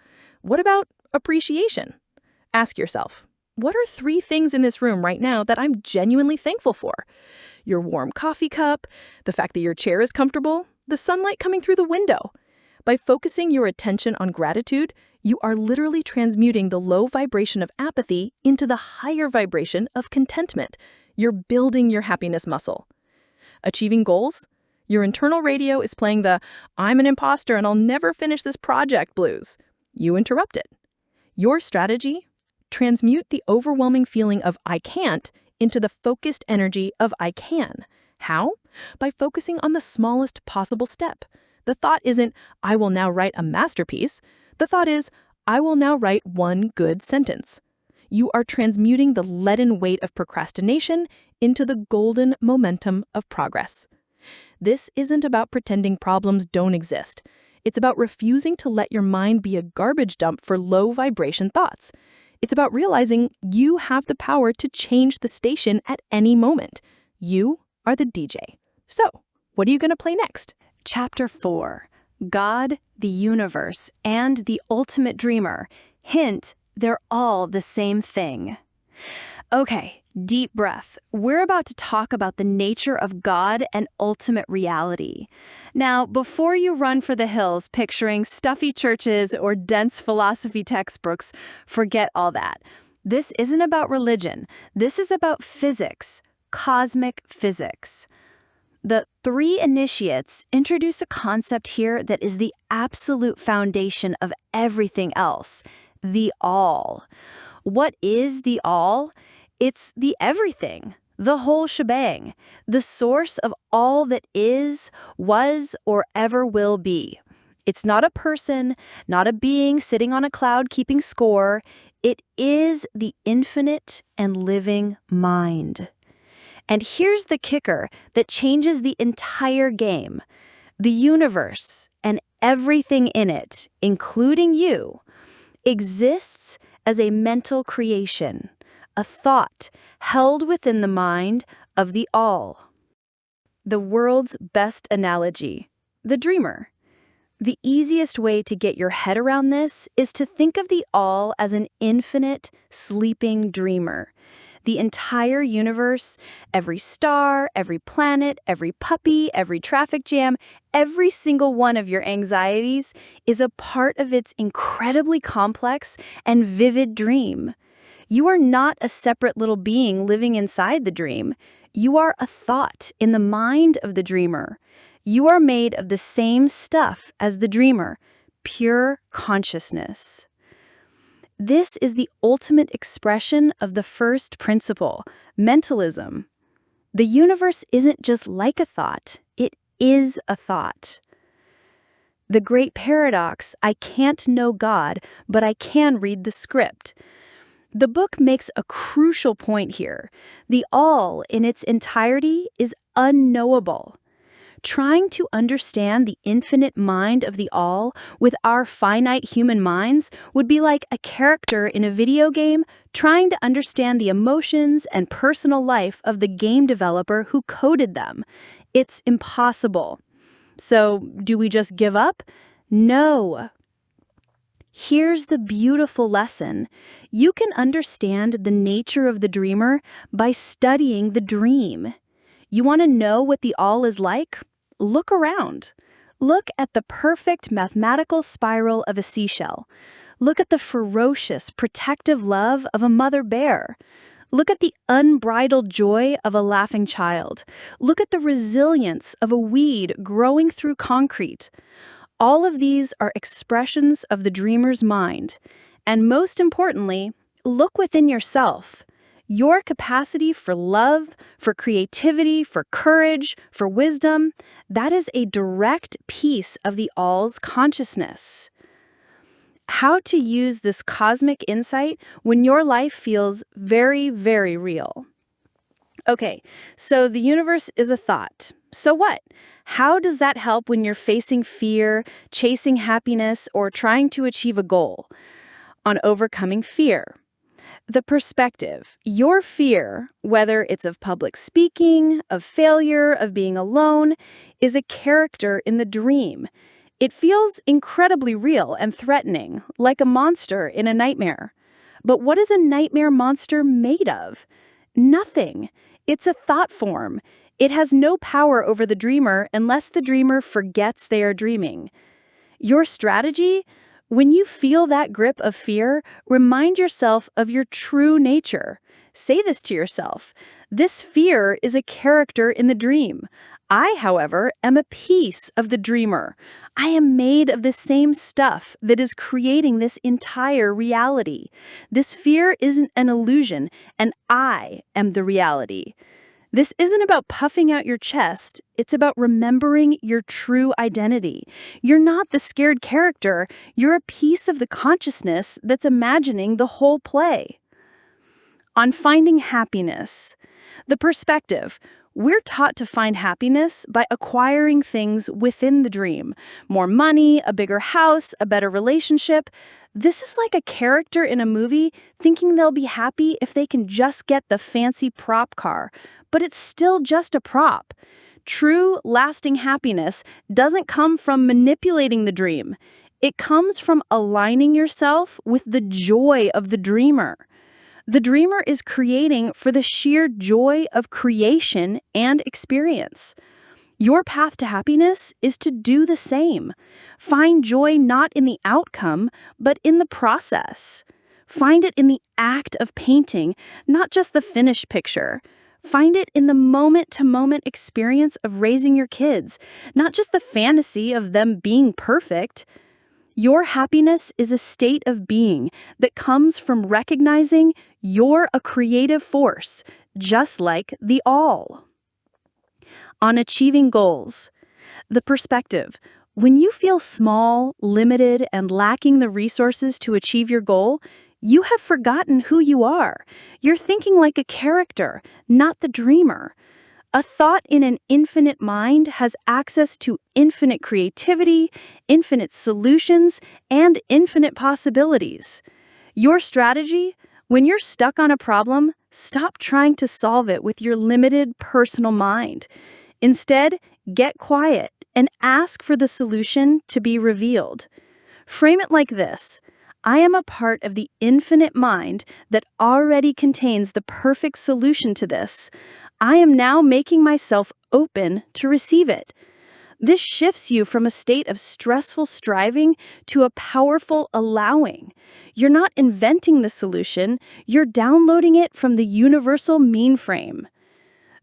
What about appreciation? Ask yourself, what are 3 things in this room right now that I'm genuinely thankful for? Your warm coffee cup, the fact that your chair is comfortable, the sunlight coming through the window. By focusing your attention on gratitude, you are literally transmuting the low vibration of apathy into the higher vibration of contentment. You're building your happiness muscle. Achieving goals? Your internal radio is playing the "I'm an imposter and I'll never finish this project" blues. You interrupt it. Your strategy? Transmute the overwhelming feeling of "I can't" into the focused energy of "I can." How? By focusing on the smallest possible step. The thought isn't, "I will now write a masterpiece." The thought is, "I will now write 1 good sentence." You are transmuting the leaden weight of procrastination into the golden momentum of progress. This isn't about pretending problems don't exist. It's about refusing to let your mind be a garbage dump for low vibration thoughts. It's about realizing you have the power to change the station at any moment. You are the DJ. So, what are you going to play next? Chapter 4. God, the Universe, and the Ultimate Dreamer. Hint, they're all the same thing. Okay, deep breath. We're about to talk about the nature of God and ultimate reality. Now, before you run for the hills picturing stuffy churches or dense philosophy textbooks, forget all that. This isn't about religion. This is about physics, cosmic physics. The 3 initiates introduce a concept here that is the absolute foundation of everything else, the all. What is the all? It's the everything, the whole shebang, the source of all that is, was, or ever will be. It's not a person, not a being sitting on a cloud keeping score. It is the infinite and living mind. And here's the kicker that changes the entire game. The universe and everything in it, including you, exists as a mental creation, a thought held within the mind of the all. The world's best analogy, the dreamer. The easiest way to get your head around this is to think of the all as an infinite, sleeping dreamer. The entire universe, every star, every planet, every puppy, every traffic jam, every single one of your anxieties is a part of its incredibly complex and vivid dream. You are not a separate little being living inside the dream. You are a thought in the mind of the dreamer. You are made of the same stuff as the dreamer, pure consciousness. This is the ultimate expression of the first principle, mentalism. The universe isn't just like a thought, it is a thought. The great paradox, I can't know God, but I can read the script. The book makes a crucial point here. The all in its entirety is unknowable. Trying to understand the infinite mind of the all with our finite human minds would be like a character in a video game trying to understand the emotions and personal life of the game developer who coded them. It's impossible. So, do we just give up? No. Here's the beautiful lesson. You can understand the nature of the dreamer by studying the dream. You want to know what the all is like? Look around. Look at the perfect mathematical spiral of a seashell. Look at the ferocious, protective love of a mother bear. Look at the unbridled joy of a laughing child. Look at the resilience of a weed growing through concrete. All of these are expressions of the dreamer's mind. And most importantly, look within yourself. Your capacity for love, for creativity, for courage, for wisdom, that is a direct piece of the all's consciousness. How to use this cosmic insight when your life feels very, very real. Okay, so the universe is a thought. So what? How does that help when you're facing fear, chasing happiness, or trying to achieve a goal? On overcoming fear. The perspective, your fear, whether it's of public speaking, of failure, of being alone, is a character in the dream. It feels incredibly real and threatening, like a monster in a nightmare. But what is a nightmare monster made of? Nothing. It's a thought form. It has no power over the dreamer unless the dreamer forgets they are dreaming. Your strategy? When you feel that grip of fear, remind yourself of your true nature. Say this to yourself. This fear is a character in the dream. I, however, am a piece of the dreamer. I am made of the same stuff that is creating this entire reality. This fear isn't an illusion, and I am the reality. This isn't about puffing out your chest. It's about remembering your true identity. You're not the scared character. You're a piece of the consciousness that's imagining the whole play. On finding happiness. The perspective. We're taught to find happiness by acquiring things within the dream. More money, a bigger house, a better relationship. This is like a character in a movie thinking they'll be happy if they can just get the fancy prop car. But it's still just a prop. True, lasting happiness doesn't come from manipulating the dream. It comes from aligning yourself with the joy of the dreamer. The dreamer is creating for the sheer joy of creation and experience. Your path to happiness is to do the same. Find joy not in the outcome, but in the process. Find it in the act of painting, not just the finished picture. Find it in the moment-to-moment experience of raising your kids, not just the fantasy of them being perfect. Your happiness is a state of being that comes from recognizing you're a creative force, just like the all. On achieving goals. The perspective. When you feel small, limited, and lacking the resources to achieve your goal, you have forgotten who you are. You're thinking like a character, not the dreamer. A thought in an infinite mind has access to infinite creativity, infinite solutions, and infinite possibilities. Your strategy? When you're stuck on a problem, stop trying to solve it with your limited personal mind. Instead, get quiet and ask for the solution to be revealed. Frame it like this. I am a part of the infinite mind that already contains the perfect solution to this. I am now making myself open to receive it. This shifts you from a state of stressful striving to a powerful allowing. You're not inventing the solution, you're downloading it from the universal mainframe.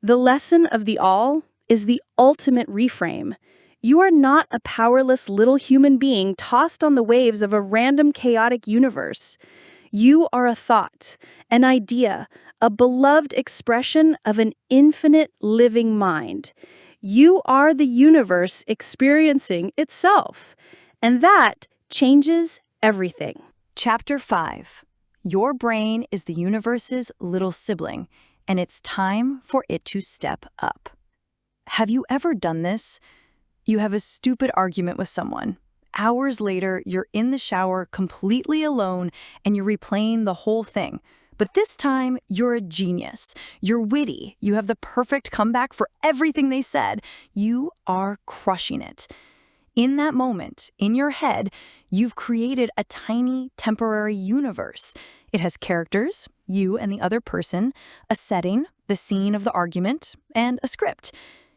The lesson of the all, is the ultimate reframe. You are not a powerless little human being tossed on the waves of a random chaotic universe. You are a thought, an idea, a beloved expression of an infinite living mind. You are the universe experiencing itself. And that changes everything. Chapter 5. Your brain is the universe's little sibling, and it's time for it to step up. Have you ever done this? You have a stupid argument with someone. Hours later, you're in the shower completely alone and you're replaying the whole thing. But this time, you're a genius. You're witty. You have the perfect comeback for everything they said. You are crushing it. In that moment, in your head, you've created a tiny, temporary universe. It has characters, you and the other person, a setting, the scene of the argument, and a script.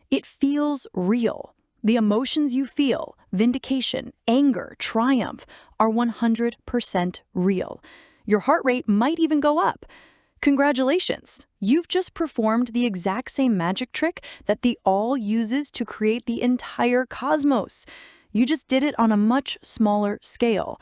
It feels real. The emotions you feel, vindication, anger, triumph, are 100% real. Your heart rate might even go up. Congratulations! You've just performed the exact same magic trick that the All uses to create the entire cosmos. You just did it on a much smaller scale.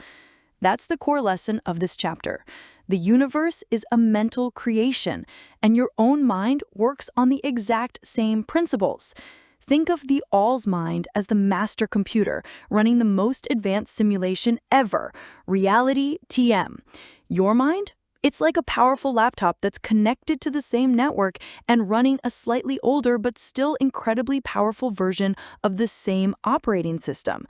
That's the core lesson of this chapter. The universe is a mental creation, and your own mind works on the exact same principles. Think of the All's mind as the master computer running the most advanced simulation ever, reality TM. Your mind? It's like a powerful laptop that's connected to the same network and running a slightly older but still incredibly powerful version of the same operating system.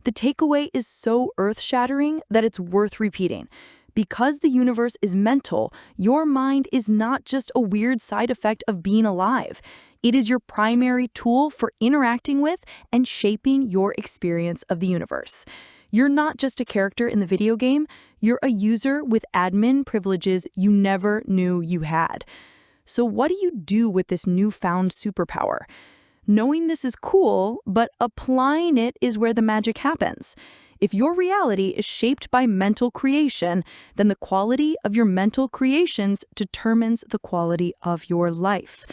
The takeaway is so earth-shattering that it's worth repeating. Because the universe is mental, your mind is not just a weird side effect of being alive. It is your primary tool for interacting with and shaping your experience of the universe. You're not just a character in the video game, you're a user with admin privileges you never knew you had. So what do you do with this newfound superpower? Knowing this is cool, but applying it is where the magic happens. If your reality is shaped by mental creation, then the quality of your mental creations determines the quality of your life.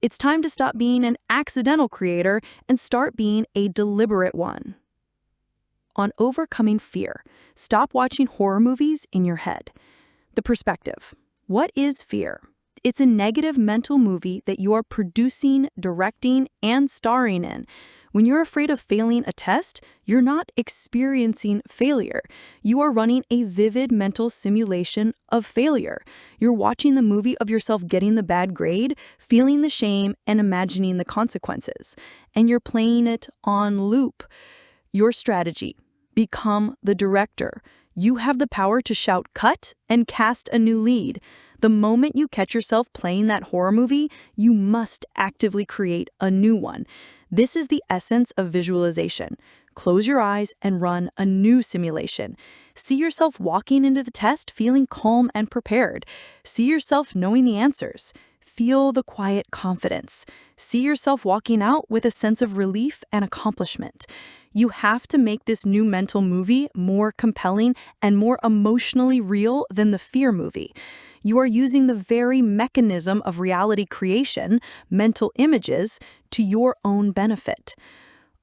It's time to stop being an accidental creator and start being a deliberate one. On overcoming fear, stop watching horror movies in your head. The perspective. What is fear? It's a negative mental movie that you are producing, directing, and starring in. When you're afraid of failing a test, you're not experiencing failure. You are running a vivid mental simulation of failure. You're watching the movie of yourself getting the bad grade, feeling the shame, and imagining the consequences. And you're playing it on loop. Your strategy. Become the director. You have the power to shout cut and cast a new lead. The moment you catch yourself playing that horror movie, you must actively create a new one. This is the essence of visualization. Close your eyes and run a new simulation. See yourself walking into the test feeling calm and prepared. See yourself knowing the answers. Feel the quiet confidence. See yourself walking out with a sense of relief and accomplishment. You have to make this new mental movie more compelling and more emotionally real than the fear movie. You are using the very mechanism of reality creation, mental images, to your own benefit.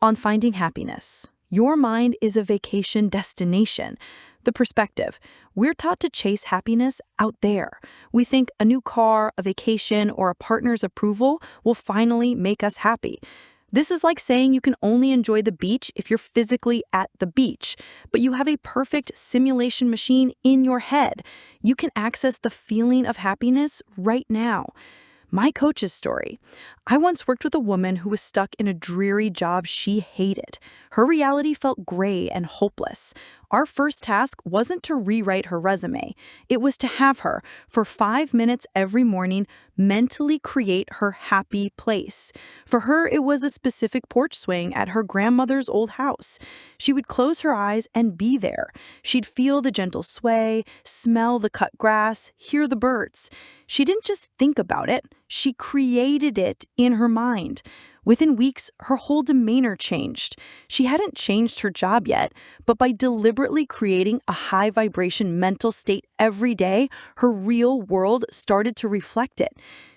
On finding happiness, your mind is a vacation destination. The perspective. We're taught to chase happiness out there. We think a new car, a vacation, or a partner's approval will finally make us happy. This is like saying you can only enjoy the beach if you're physically at the beach, but you have a perfect simulation machine in your head. You can access the feeling of happiness right now. My coach's story. I once worked with a woman who was stuck in a dreary job she hated. Her reality felt gray and hopeless. Our first task wasn't to rewrite her resume. It was to have her, for 5 minutes every morning, mentally create her happy place. For her, it was a specific porch swing at her grandmother's old house. She would close her eyes and be there. She'd feel the gentle sway, smell the cut grass, hear the birds. She didn't just think about it, she created it in her mind. Within weeks, her whole demeanor changed. She hadn't changed her job yet, but by deliberately creating a high-vibration mental state every day, her real world started to reflect it.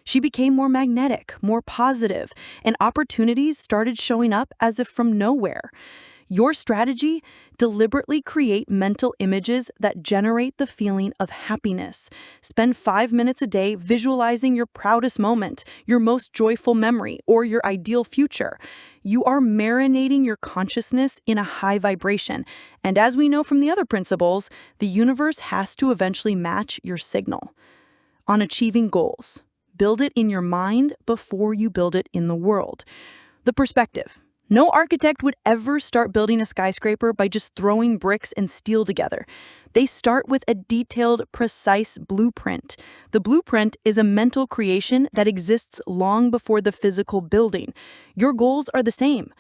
She became more magnetic, more positive, and opportunities started showing up as if from nowhere. Your strategy: deliberately create mental images that generate the feeling of happiness. Spend 5 minutes a day visualizing your proudest moment, your most joyful memory, or your ideal future. You are marinating your consciousness in a high vibration. And as we know from the other principles, the universe has to eventually match your signal. On achieving goals, build it in your mind before you build it in the world. The perspective. No architect would ever start building a skyscraper by just throwing bricks and steel together. They start with a detailed, precise blueprint. The blueprint is a mental creation that exists long before the physical building. Your goals are the same.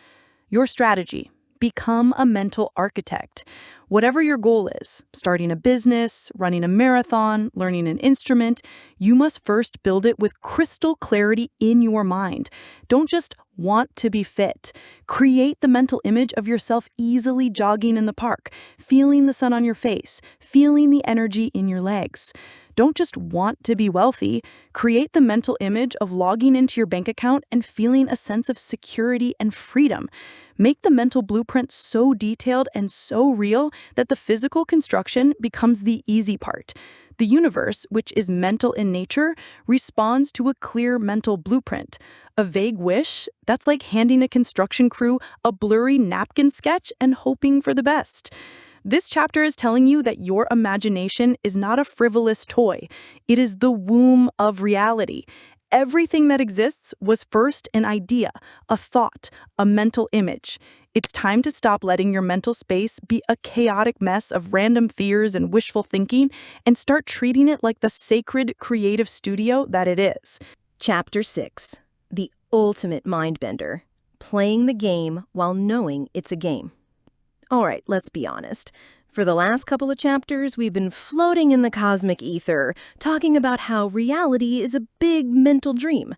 Your strategy: become a mental architect. Whatever your goal is, starting a business, running a marathon, learning an instrument, you must first build it with crystal clarity in your mind. Don't just want to be fit. Create the mental image of yourself easily jogging in the park, feeling the sun on your face, feeling the energy in your legs. Don't just want to be wealthy. Create the mental image of logging into your bank account and feeling a sense of security and freedom. Make the mental blueprint so detailed and so real that the physical construction becomes the easy part. The universe, which is mental in nature, responds to a clear mental blueprint. A vague wish, that's like handing a construction crew a blurry napkin sketch and hoping for the best. This chapter is telling you that your imagination is not a frivolous toy. It is the womb of reality. Everything that exists was first an idea, a thought, a mental image. It's time to stop letting your mental space be a chaotic mess of random fears and wishful thinking and start treating it like the sacred creative studio that it is. Chapter 6. The Ultimate Mindbender. Playing the game while knowing it's a game. All right, let's be honest. For the last couple of chapters, we've been floating in the cosmic ether, talking about how reality is a big mental dream.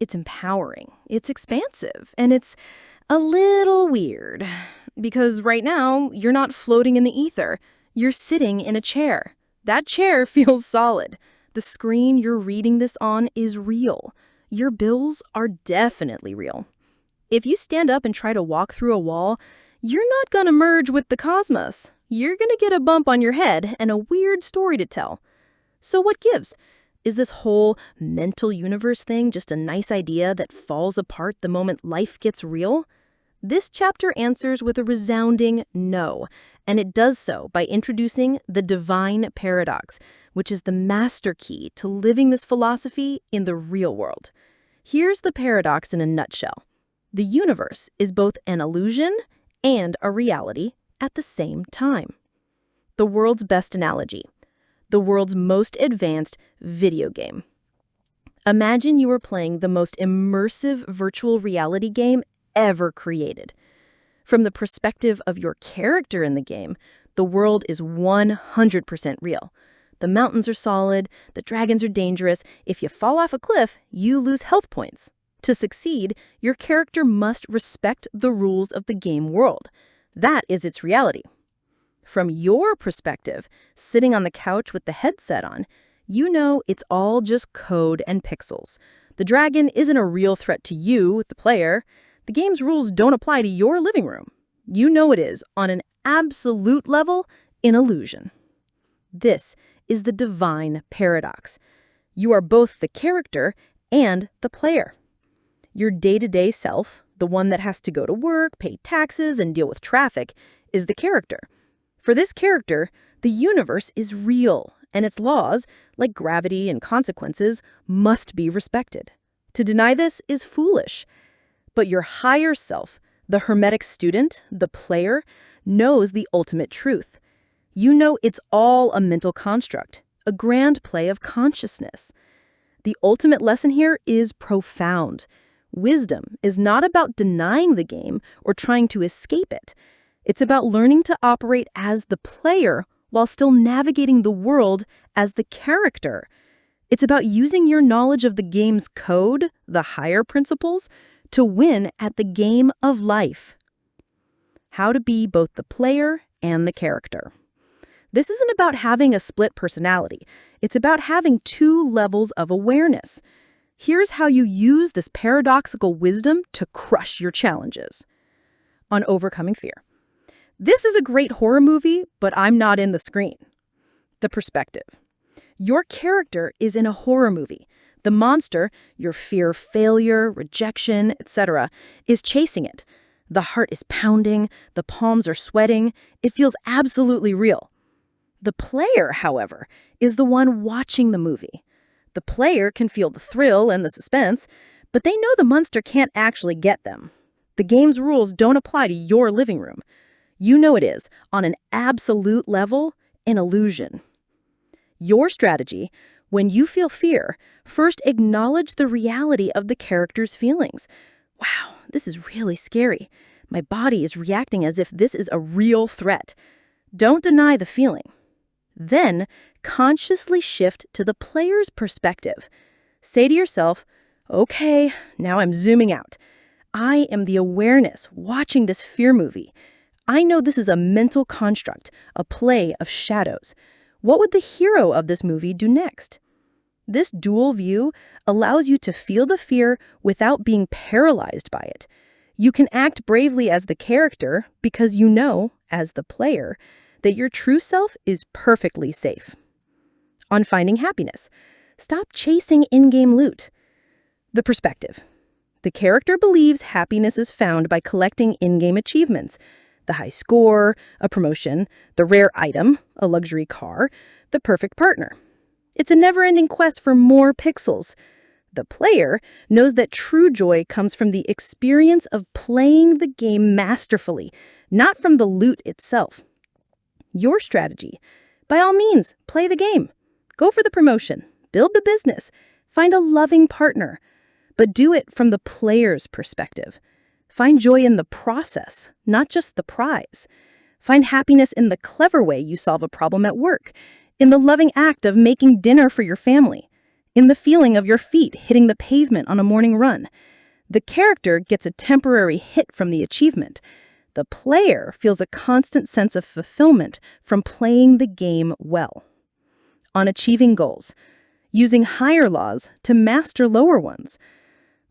It's empowering, it's expansive, and it's a little weird. Because right now, you're not floating in the ether. You're sitting in a chair. That chair feels solid. The screen you're reading this on is real. Your bills are definitely real. If you stand up and try to walk through a wall, you're not going to merge with the cosmos. You're going to get a bump on your head and a weird story to tell. So what gives? Is this whole mental universe thing just a nice idea that falls apart the moment life gets real? This chapter answers with a resounding no, and it does so by introducing the divine paradox, which is the master key to living this philosophy in the real world. Here's the paradox in a nutshell. The universe is both an illusion and a reality at the same time. The world's best analogy. The world's most advanced video game. Imagine you were playing the most immersive virtual reality game ever created. From the perspective of your character in the game, the world is 100% real. The mountains are solid, the dragons are dangerous. If you fall off a cliff, you lose health points. To succeed, your character must respect the rules of the game world. That is its reality. From your perspective, sitting on the couch with the headset on, you know it's all just code and pixels. The dragon isn't a real threat to you, the player. The game's rules don't apply to your living room. You know it is, on an absolute level, an illusion. This is the divine paradox. You are both the character and the player. Your day-to-day self, the one that has to go to work, pay taxes, and deal with traffic, is the character. For this character, the universe is real, and its laws, like gravity and consequences, must be respected. To deny this is foolish. But your higher self, the Hermetic student, the player, knows the ultimate truth. You know it's all a mental construct, a grand play of consciousness. The ultimate lesson here is profound. Wisdom is not about denying the game or trying to escape it. It's about learning to operate as the player while still navigating the world as the character. It's about using your knowledge of the game's code, the higher principles, to win at the game of life. How to be both the player and the character. This isn't about having a split personality. It's about having two levels of awareness. Here's how you use this paradoxical wisdom to crush your challenges. On overcoming fear. This is a great horror movie, but I'm not in the screen. The perspective. Your character is in a horror movie. The monster, your fear of failure, rejection, etc., is chasing it. The heart is pounding, the palms are sweating. It feels absolutely real. The player, however, is the one watching the movie. The player can feel the thrill and the suspense, but they know the monster can't actually get them. The game's rules don't apply to your living room. You know it is, on an absolute level, an illusion. Your strategy, when you feel fear, first acknowledge the reality of the character's feelings. Wow, this is really scary. My body is reacting as if this is a real threat. Don't deny the feeling. Then, consciously shift to the player's perspective. Say to yourself, okay, now I'm zooming out. I am the awareness watching this fear movie. I know this is a mental construct, a play of shadows. What would the hero of this movie do next? This dual view allows you to feel the fear without being paralyzed by it. You can act bravely as the character because you know, as the player, that your true self is perfectly safe. On finding happiness, stop chasing in-game loot. The perspective. The character believes happiness is found by collecting in-game achievements. The high score, a promotion, the rare item, a luxury car, the perfect partner. It's a never-ending quest for more pixels. The player knows that true joy comes from the experience of playing the game masterfully, not from the loot itself. Your strategy. By all means, play the game. Go for the promotion. Build the business. Find a loving partner. But do it from the player's perspective. Find joy in the process, not just the prize. Find happiness in the clever way you solve a problem at work, in the loving act of making dinner for your family, in the feeling of your feet hitting the pavement on a morning run. The character gets a temporary hit from the achievement. The player feels a constant sense of fulfillment from playing the game well. On achieving goals, using higher laws to master lower ones.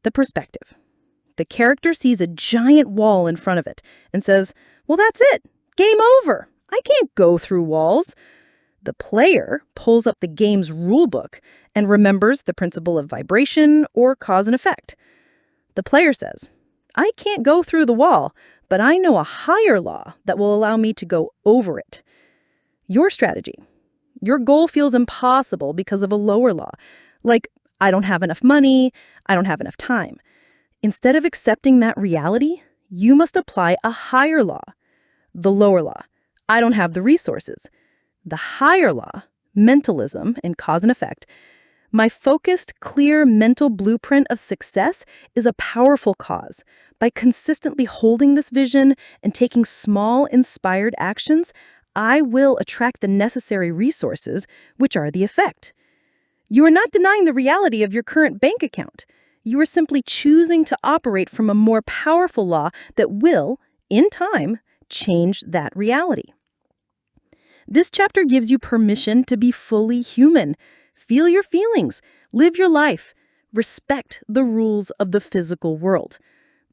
The perspective. The character sees a giant wall in front of it and says, well, that's it. Game over. I can't go through walls. The player pulls up the game's rulebook and remembers the principle of vibration or cause and effect. The player says, I can't go through the wall, but I know a higher law that will allow me to go over it. Your strategy. Your goal feels impossible because of a lower law, like I don't have enough money, I don't have enough time. Instead of accepting that reality, you must apply a higher law. The lower law, I don't have the resources. The higher law, mentalism and cause and effect. My focused, clear mental blueprint of success is a powerful cause. By consistently holding this vision and taking small, inspired actions, I will attract the necessary resources, which are the effect. You are not denying the reality of your current bank account. You are simply choosing to operate from a more powerful law that will, in time, change that reality. This chapter gives you permission to be fully human. Feel your feelings, live your life, respect the rules of the physical world.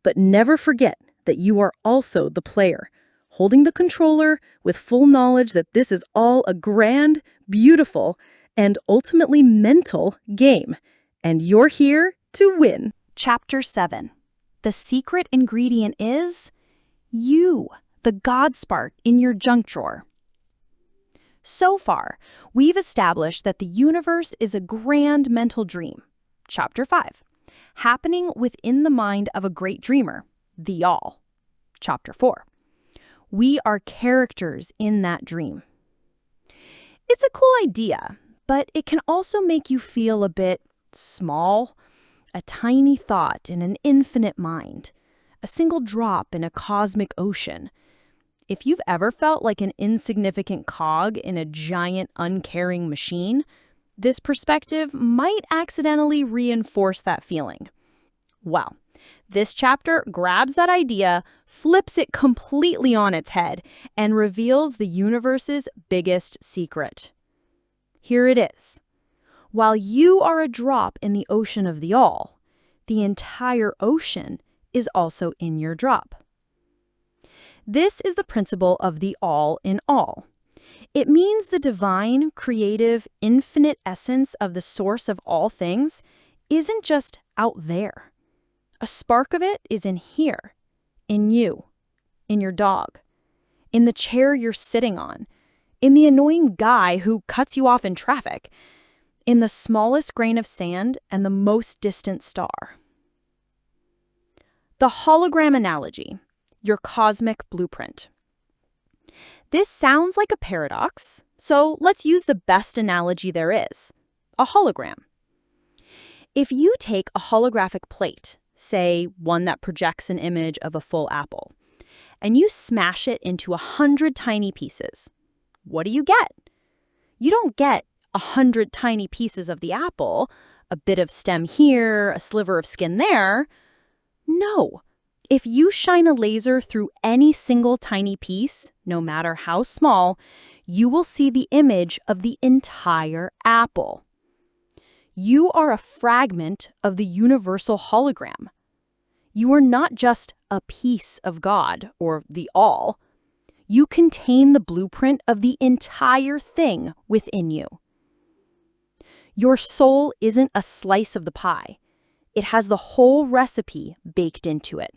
But never forget that you are also the player, holding the controller with full knowledge that this is all a grand, beautiful, and ultimately mental game. And you're here to win. Chapter 7. The secret ingredient is you, the God spark in your junk drawer. So far, we've established that the universe is a grand mental dream. Chapter 5. Happening within the mind of a great dreamer, the all. Chapter 4. We are characters in that dream. It's a cool idea, but it can also make you feel a bit small. A tiny thought in an infinite mind. A single drop in a cosmic ocean. If you've ever felt like an insignificant cog in a giant, uncaring machine, this perspective might accidentally reinforce that feeling. Well, this chapter grabs that idea, flips it completely on its head, and reveals the universe's biggest secret. Here it is. While you are a drop in the ocean of the all, the entire ocean is also in your drop. This is the principle of the all in all. It means the divine, creative, infinite essence of the source of all things isn't just out there. A spark of it is in here, in you, in your dog, in the chair you're sitting on, in the annoying guy who cuts you off in traffic, in the smallest grain of sand and the most distant star. The hologram analogy, your cosmic blueprint. This sounds like a paradox, so let's use the best analogy there is, a hologram. If you take a holographic plate, say one that projects an image of a full apple, and you smash it into 100 tiny pieces, what do you get? You don't get 100 tiny pieces of the apple, a bit of stem here, a sliver of skin there. No. If you shine a laser through any single tiny piece, no matter how small, you will see the image of the entire apple. You are a fragment of the universal hologram. You are not just a piece of God or the all. You contain the blueprint of the entire thing within you. Your soul isn't a slice of the pie. It has the whole recipe baked into it.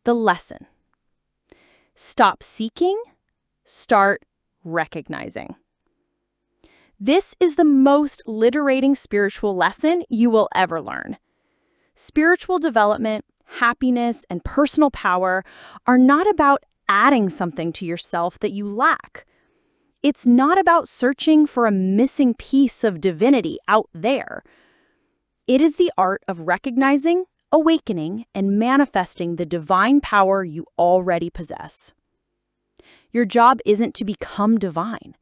The lesson. Stop seeking, start recognizing. This is the most liberating spiritual lesson you will ever learn. Spiritual development, happiness, and personal power are not about adding something to yourself that you lack. It's not about searching for a missing piece of divinity out there. It is the art of recognizing, awakening, and manifesting the divine power you already possess. Your job isn't to become divine.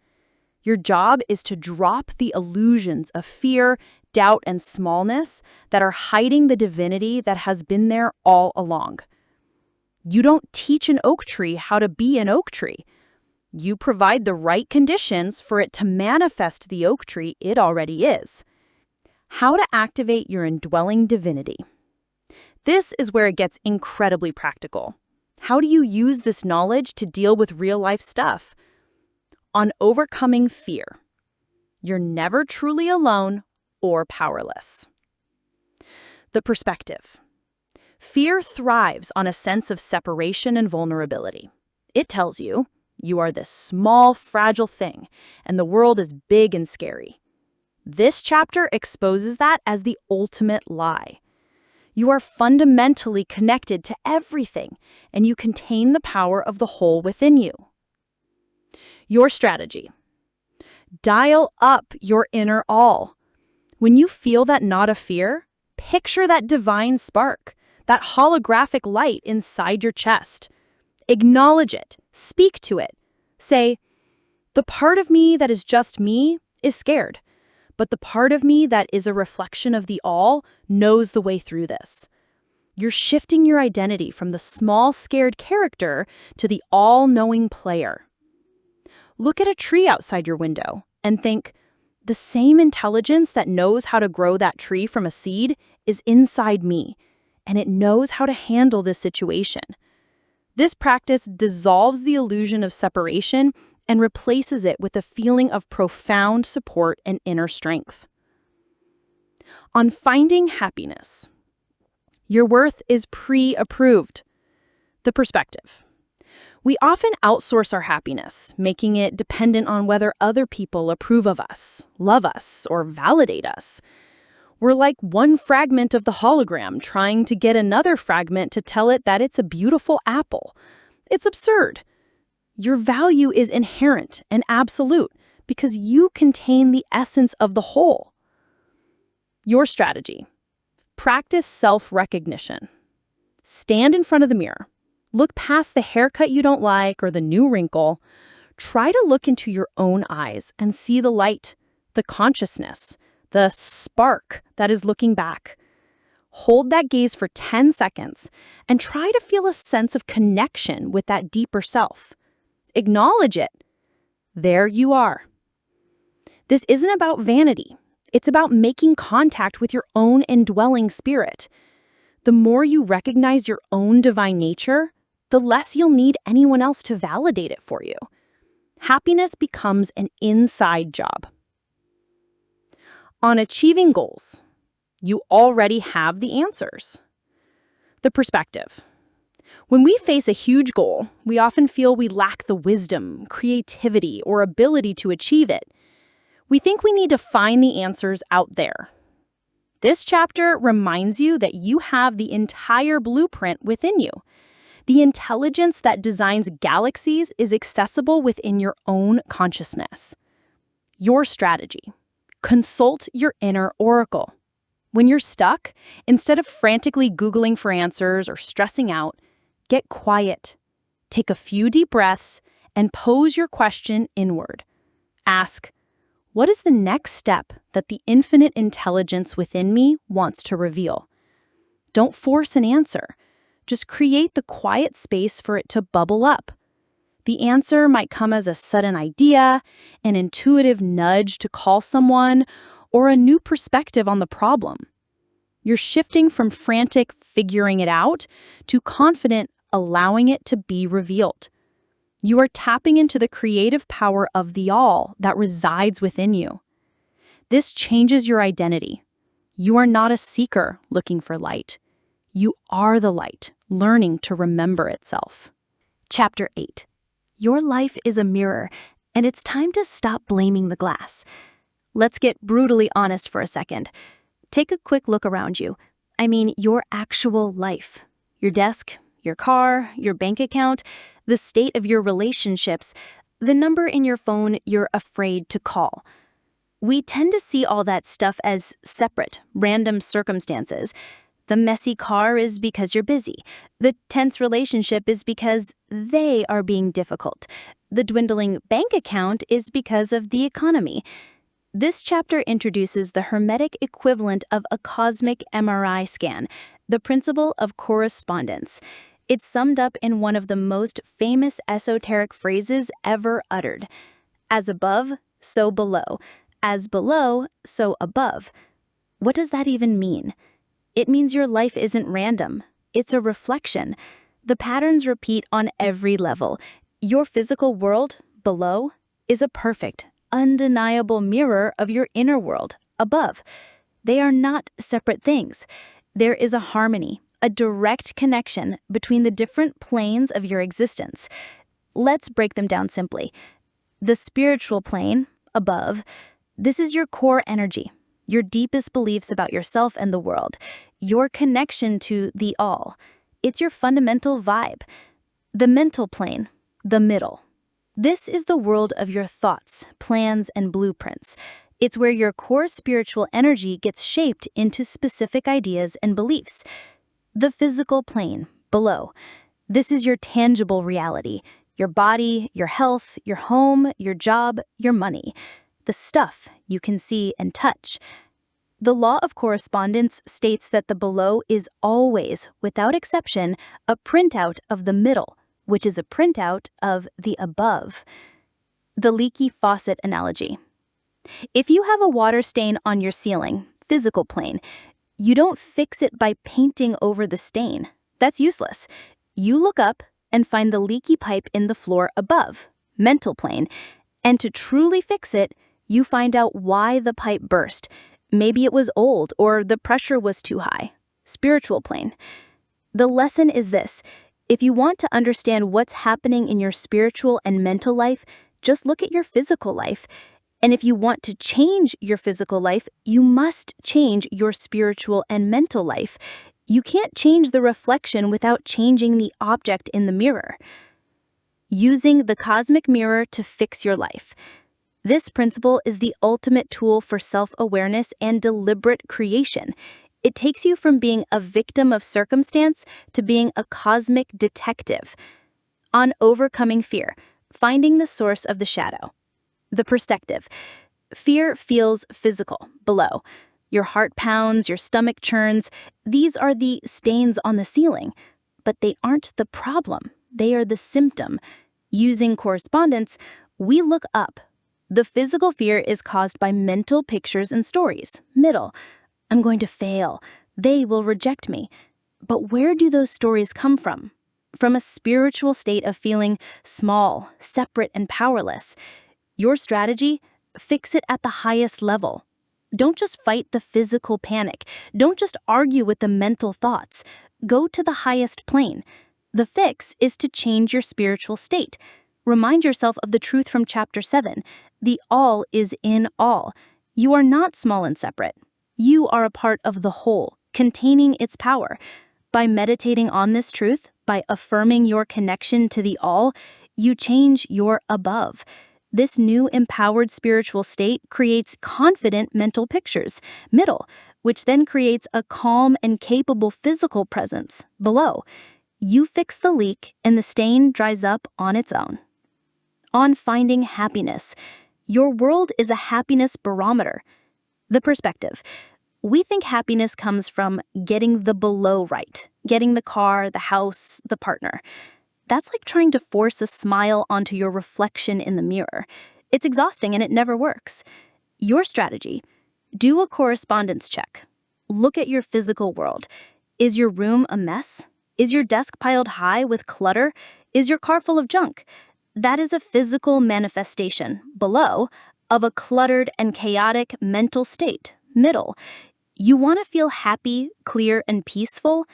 Your job is to drop the illusions of fear, doubt, and smallness that are hiding the divinity that has been there all along. You don't teach an oak tree how to be an oak tree. You provide the right conditions for it to manifest the oak tree it already is. How to activate your indwelling divinity. This is where it gets incredibly practical. How do you use this knowledge to deal with real-life stuff? On overcoming fear. You're never truly alone or powerless. The perspective. Fear thrives on a sense of separation and vulnerability. It tells you, you are this small, fragile thing, and the world is big and scary. This chapter exposes that as the ultimate lie. You are fundamentally connected to everything, and you contain the power of the whole within you. Your strategy. Dial up your inner all. When you feel that knot of fear, picture that divine spark, that holographic light inside your chest. Acknowledge it. Speak to it. Say, the part of me that is just me is scared, but the part of me that is a reflection of the all knows the way through this. You're shifting your identity from the small, scared character to the all-knowing player. Look at a tree outside your window and think, the same intelligence that knows how to grow that tree from a seed is inside me, and it knows how to handle this situation. This practice dissolves the illusion of separation and replaces it with a feeling of profound support and inner strength. On finding happiness. Your worth is pre-approved. The perspective. We often outsource our happiness, making it dependent on whether other people approve of us, love us, or validate us. We're like one fragment of the hologram trying to get another fragment to tell it that it's a beautiful apple. It's absurd. Your value is inherent and absolute because you contain the essence of the whole. Your strategy. Practice self-recognition. Stand in front of the mirror. Look past the haircut you don't like or the new wrinkle. Try to look into your own eyes and see the light, the consciousness, the spark that is looking back. Hold that gaze for 10 seconds and try to feel a sense of connection with that deeper self. Acknowledge it. There you are. This isn't about vanity. It's about making contact with your own indwelling spirit. The more you recognize your own divine nature, the less you'll need anyone else to validate it for you. Happiness becomes an inside job. On achieving goals, you already have the answers. The perspective. When we face a huge goal, we often feel we lack the wisdom, creativity, or ability to achieve it. We think we need to find the answers out there. This chapter reminds you that you have the entire blueprint within you. The intelligence that designs galaxies is accessible within your own consciousness. Your strategy. Consult your inner oracle. When you're stuck, instead of frantically Googling for answers or stressing out, get quiet. Take a few deep breaths and pose your question inward. Ask, what is the next step that the infinite intelligence within me wants to reveal? Don't force an answer. Just create the quiet space for it to bubble up. The answer might come as a sudden idea, an intuitive nudge to call someone, or a new perspective on the problem. You're shifting from frantic figuring it out to confident allowing it to be revealed. You are tapping into the creative power of the all that resides within you. This changes your identity. You are not a seeker looking for light. You are the light, learning to remember itself. Chapter 8. Your life is a mirror, and it's time to stop blaming the glass. Let's get brutally honest for a second. Take a quick look around you. I mean, your actual life. Your desk, your car, your bank account, the state of your relationships, the number in your phone you're afraid to call. We tend to see all that stuff as separate, random circumstances. The messy car is because you're busy. The tense relationship is because they are being difficult. The dwindling bank account is because of the economy. This chapter introduces the Hermetic equivalent of a cosmic MRI scan, the principle of correspondence. It's summed up in one of the most famous esoteric phrases ever uttered. As above, so below. As below, so above. What does that even mean? It means your life isn't random. It's a reflection. The patterns repeat on every level. Your physical world, below, is a perfect, undeniable mirror of your inner world, above. They are not separate things. There is a harmony, a direct connection between the different planes of your existence. Let's break them down simply. The spiritual plane, above, this is your core energy, your deepest beliefs about yourself and the world, your connection to the all. It's your fundamental vibe. The mental plane, the middle. This is the world of your thoughts, plans, and blueprints. It's where your core spiritual energy gets shaped into specific ideas and beliefs. The physical plane, below. This is your tangible reality, your body, your health, your home, your job, your money. The stuff you can see and touch. The law of correspondence states that the below is always, without exception, a printout of the middle, which is a printout of the above. The leaky faucet analogy. If you have a water stain on your ceiling, physical plane, you don't fix it by painting over the stain. That's useless. You look up and find the leaky pipe in the floor above, mental plane, and to truly fix it, you find out why the pipe burst. Maybe it was old or the pressure was too high. Spiritual plane. The lesson is this. If you want to understand what's happening in your spiritual and mental life, just look at your physical life. And if you want to change your physical life, you must change your spiritual and mental life. You can't change the reflection without changing the object in the mirror. Using the cosmic mirror to fix your life. This principle is the ultimate tool for self-awareness and deliberate creation. It takes you from being a victim of circumstance to being a cosmic detective. On overcoming fear, finding the source of the shadow. The perspective. Fear feels physical, below. Your heart pounds, your stomach churns. These are the stains on the ceiling. But they aren't the problem. They are the symptom. Using correspondence, we look up. The physical fear is caused by mental pictures and stories. Middle. I'm going to fail. They will reject me. But where do those stories come from? From a spiritual state of feeling small, separate, and powerless. Your strategy? Fix it at the highest level. Don't just fight the physical panic. Don't just argue with the mental thoughts. Go to the highest plane. The fix is to change your spiritual state. Remind yourself of the truth from chapter 7. The all is in all. You are not small and separate. You are a part of the whole, containing its power. By meditating on this truth, by affirming your connection to the all, you change your above. This new empowered spiritual state creates confident mental pictures, middle, which then creates a calm and capable physical presence, below. You fix the leak and the stain dries up on its own. On finding happiness. Your world is a happiness barometer. The perspective. We think happiness comes from getting the below right, getting the car, the house, the partner. That's like trying to force a smile onto your reflection in the mirror. It's exhausting and it never works. Your strategy: do a correspondence check. Look at your physical world. Is your room a mess? Is your desk piled high with clutter? Is your car full of junk? That is a physical manifestation, below, of a cluttered and chaotic mental state, middle. You want to feel happy, clear, and peaceful?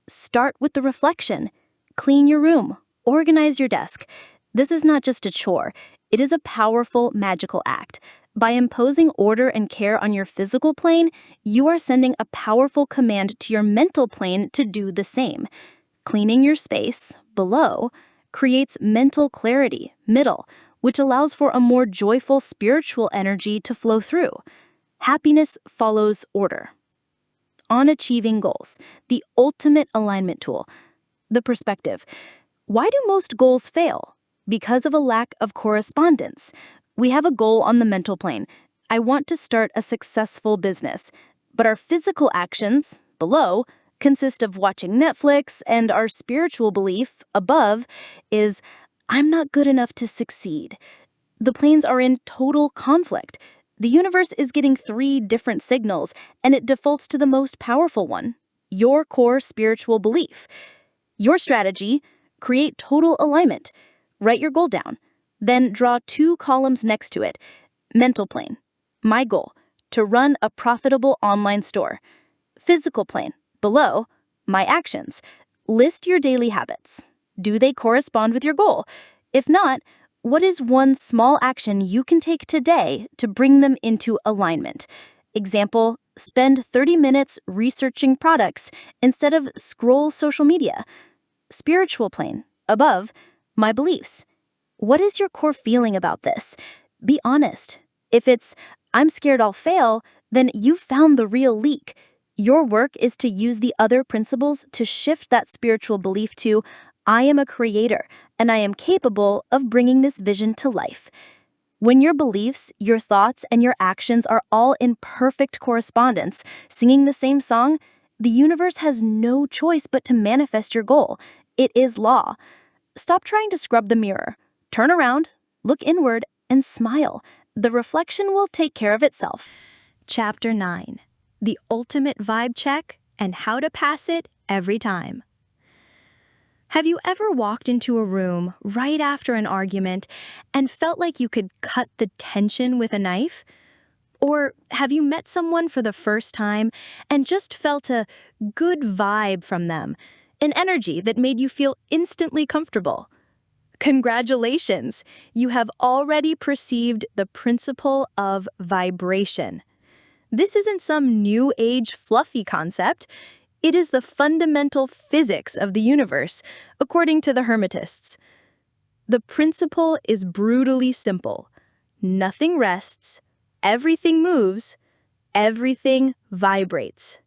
Start with the reflection. Clean your room. Organize your desk. This is not just a chore. It is a powerful, magical act. By imposing order and care on your physical plane, you are sending a powerful command to your mental plane to do the same. Cleaning your space, below, creates mental clarity, middle, which allows for a more joyful spiritual energy to flow through. Happiness follows order. On achieving goals, the ultimate alignment tool. The perspective. Why do most goals fail? Because of a lack of correspondence. We have a goal on the mental plane. I want to start a successful business. But our physical actions, below, consist of watching Netflix, and our spiritual belief, above, is, I'm not good enough to succeed. The planes are in total conflict. The universe is getting 3 different signals, and it defaults to the most powerful one, your core spiritual belief. Your strategy: create total alignment. Write your goal down. Then draw 2 columns next to it. Mental plane. My goal: to run a profitable online store. Physical plane. Below, my actions. List your daily habits. Do they correspond with your goal? If not, what is one small action you can take today to bring them into alignment? Example, spend 30 minutes researching products instead of scroll social media. Spiritual plane. Above, my beliefs. What is your core feeling about this? Be honest. If it's, I'm scared I'll fail, then you've found the real leak. Your work is to use the other principles to shift that spiritual belief to, I am a creator, and I am capable of bringing this vision to life. When your beliefs, your thoughts, and your actions are all in perfect correspondence, singing the same song, the universe has no choice but to manifest your goal. It is law. Stop trying to scrub the mirror. Turn around, look inward, and smile. The reflection will take care of itself. Chapter 9. The ultimate vibe check and how to pass it every time. Have you ever walked into a room right after an argument and felt like you could cut the tension with a knife? Or have you met someone for the first time and just felt a good vibe from them, an energy that made you feel instantly comfortable? Congratulations! You have already perceived the principle of vibration. This isn't some new age fluffy concept. It is the fundamental physics of the universe, according to the Hermetists. The principle is brutally simple. Nothing rests, everything moves, everything vibrates.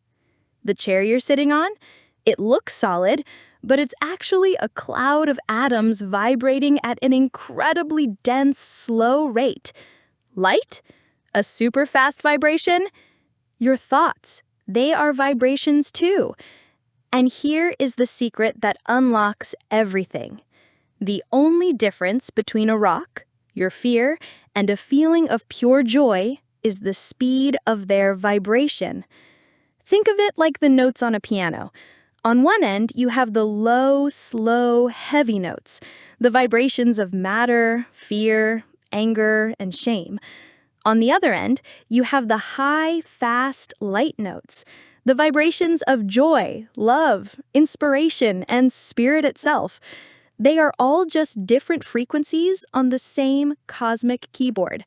The chair you're sitting on? It looks solid, but it's actually a cloud of atoms vibrating at an incredibly dense, slow rate. Light? A super fast vibration? Your thoughts, they are vibrations too. And here is the secret that unlocks everything. The only difference between a rock, your fear, and a feeling of pure joy is the speed of their vibration. Think of it like the notes on a piano. On one end, you have the low, slow, heavy notes, the vibrations of matter, fear, anger, and shame. On the other end, you have the high, fast, light notes, the vibrations of joy, love, inspiration, and spirit itself. They are all just different frequencies on the same cosmic keyboard.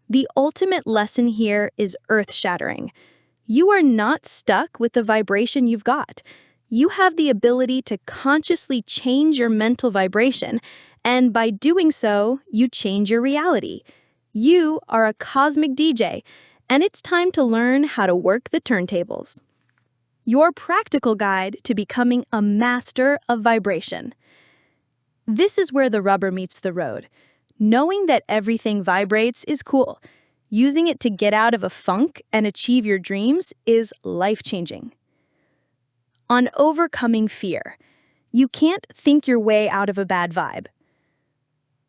The ultimate lesson here is earth-shattering. You are not stuck with the vibration you've got. You have the ability to consciously change your mental vibration, and by doing so, you change your reality. You are a cosmic DJ, and it's time to learn how to work the turntables. Your practical guide to becoming a master of vibration. This is where the rubber meets the road. Knowing that everything vibrates is cool. Using it to get out of a funk and achieve your dreams is life-changing. On overcoming fear. You can't think your way out of a bad vibe.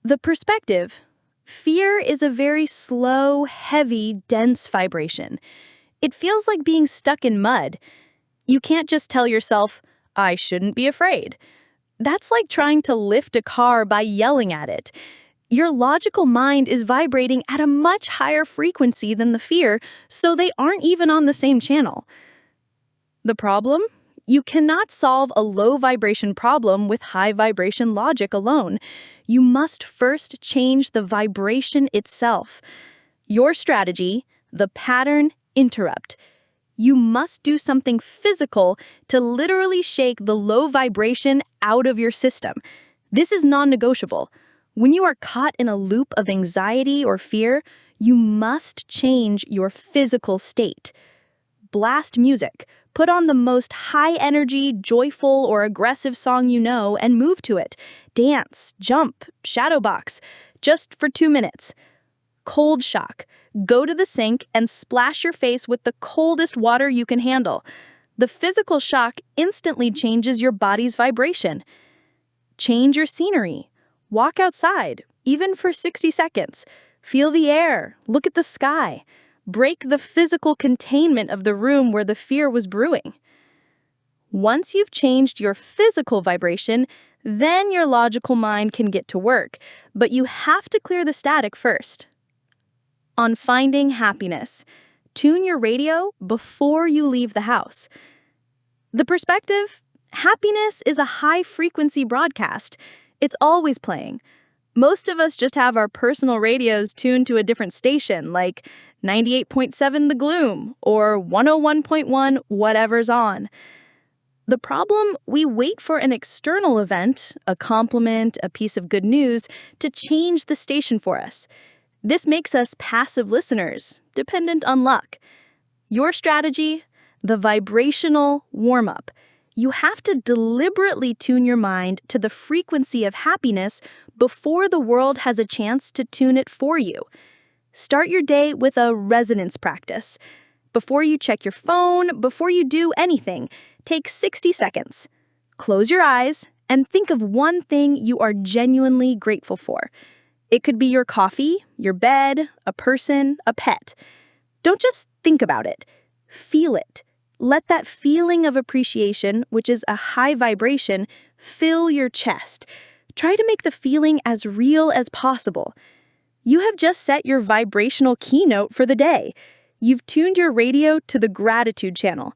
The perspective. Fear is a very slow, heavy, dense vibration. It feels like being stuck in mud. You can't just tell yourself, I shouldn't be afraid. That's like trying to lift a car by yelling at it. Your logical mind is vibrating at a much higher frequency than the fear, so they aren't even on the same channel. The problem? You cannot solve a low vibration problem with high vibration logic alone. You must first change the vibration itself. Your strategy, the pattern interrupt. You must do something physical to literally shake the low vibration out of your system. This is non-negotiable. When you are caught in a loop of anxiety or fear, you must change your physical state. Blast music. Put on the most high-energy, joyful, or aggressive song you know and move to it. Dance, jump, shadowbox, just for 2 minutes. Cold shock. Go to the sink and splash your face with the coldest water you can handle. The physical shock instantly changes your body's vibration. Change your scenery. Walk outside, even for 60 seconds. Feel the air. Look at the sky. Break the physical containment of the room where the fear was brewing. Once you've changed your physical vibration, then your logical mind can get to work, but you have to clear the static first. On finding happiness, tune your radio before you leave the house. The perspective: happiness is a high-frequency broadcast. It's always playing. Most of us just have our personal radios tuned to a different station, like 98.7 The Gloom or 101.1 whatever's on. The problem, we wait for an external event, a compliment, a piece of good news, to change the station for us. This makes us passive listeners, dependent on luck. Your strategy? The vibrational warm-up. You have to deliberately tune your mind to the frequency of happiness before the world has a chance to tune it for you. Start your day with a resonance practice. Before you check your phone, before you do anything, take 60 seconds. Close your eyes and think of one thing you are genuinely grateful for. It could be your coffee, your bed, a person, a pet. Don't just think about it. Feel it. Let that feeling of appreciation, which is a high vibration, fill your chest. Try to make the feeling as real as possible. You have just set your vibrational keynote for the day. You've tuned your radio to the gratitude channel.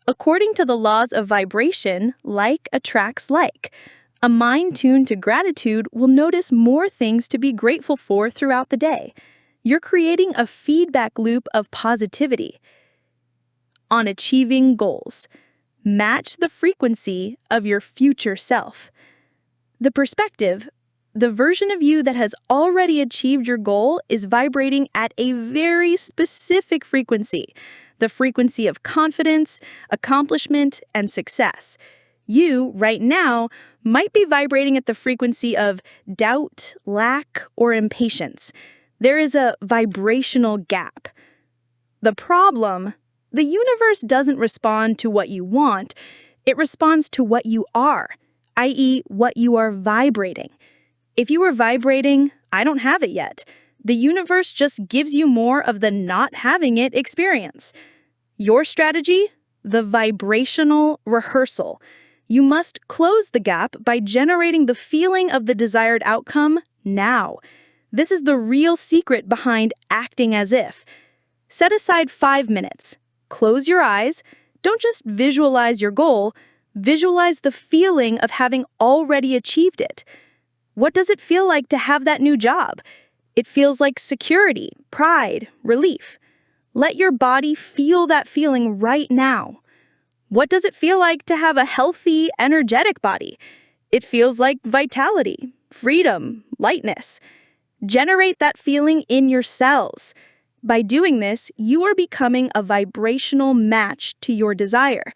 According to the laws of vibration, like attracts like. A mind tuned to gratitude will notice more things to be grateful for throughout the day. You're creating a feedback loop of positivity. On achieving goals, match the frequency of your future self. The perspective, the version of you that has already achieved your goal, is vibrating at a very specific frequency, the frequency of confidence, accomplishment, and success. You, right now, might be vibrating at the frequency of doubt, lack, or impatience. There is a vibrational gap. The problem: the universe doesn't respond to what you want, it responds to what you are, i.e., what you are vibrating. If you are vibrating, I don't have it yet, The universe just gives you more of the not having it experience. Your strategy? The vibrational rehearsal. You must close the gap by generating the feeling of the desired outcome now. This is the real secret behind acting as if. Set aside 5 minutes. Close your eyes. Don't just visualize your goal. Visualize the feeling of having already achieved it. What does it feel like to have that new job? It feels like security, pride, relief. Let your body feel that feeling right now. What does it feel like to have a healthy, energetic body? It feels like vitality, freedom, lightness. Generate that feeling in your cells. By doing this, you are becoming a vibrational match to your desire.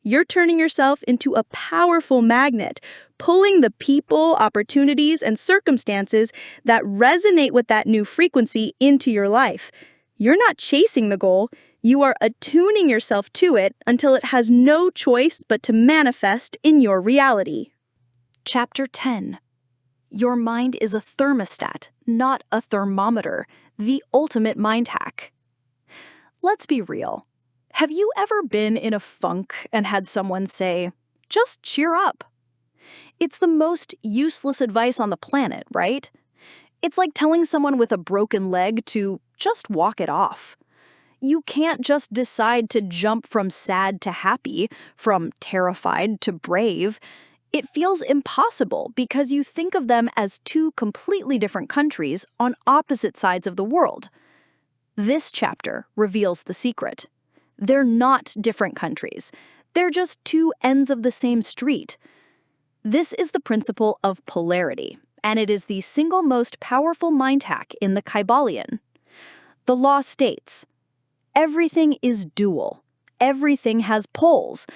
You're turning yourself into a powerful magnet, pulling the people, opportunities, and circumstances that resonate with that new frequency into your life. You're not chasing the goal. You are attuning yourself to it until it has no choice but to manifest in your reality. Chapter 10. Your mind is a thermostat, not a thermometer, the ultimate mind hack. Let's be real. Have you ever been in a funk and had someone say, "Just cheer up"? It's the most useless advice on the planet, right? It's like telling someone with a broken leg to just walk it off. You can't just decide to jump from sad to happy, from terrified to brave. It feels impossible because you think of them as two completely different countries on opposite sides of the world. This chapter reveals the secret. They're not different countries. They're just two ends of the same street. This is the principle of polarity, and it is the single most powerful mind hack in the Kybalion. The law states, everything is dual. Everything has poles.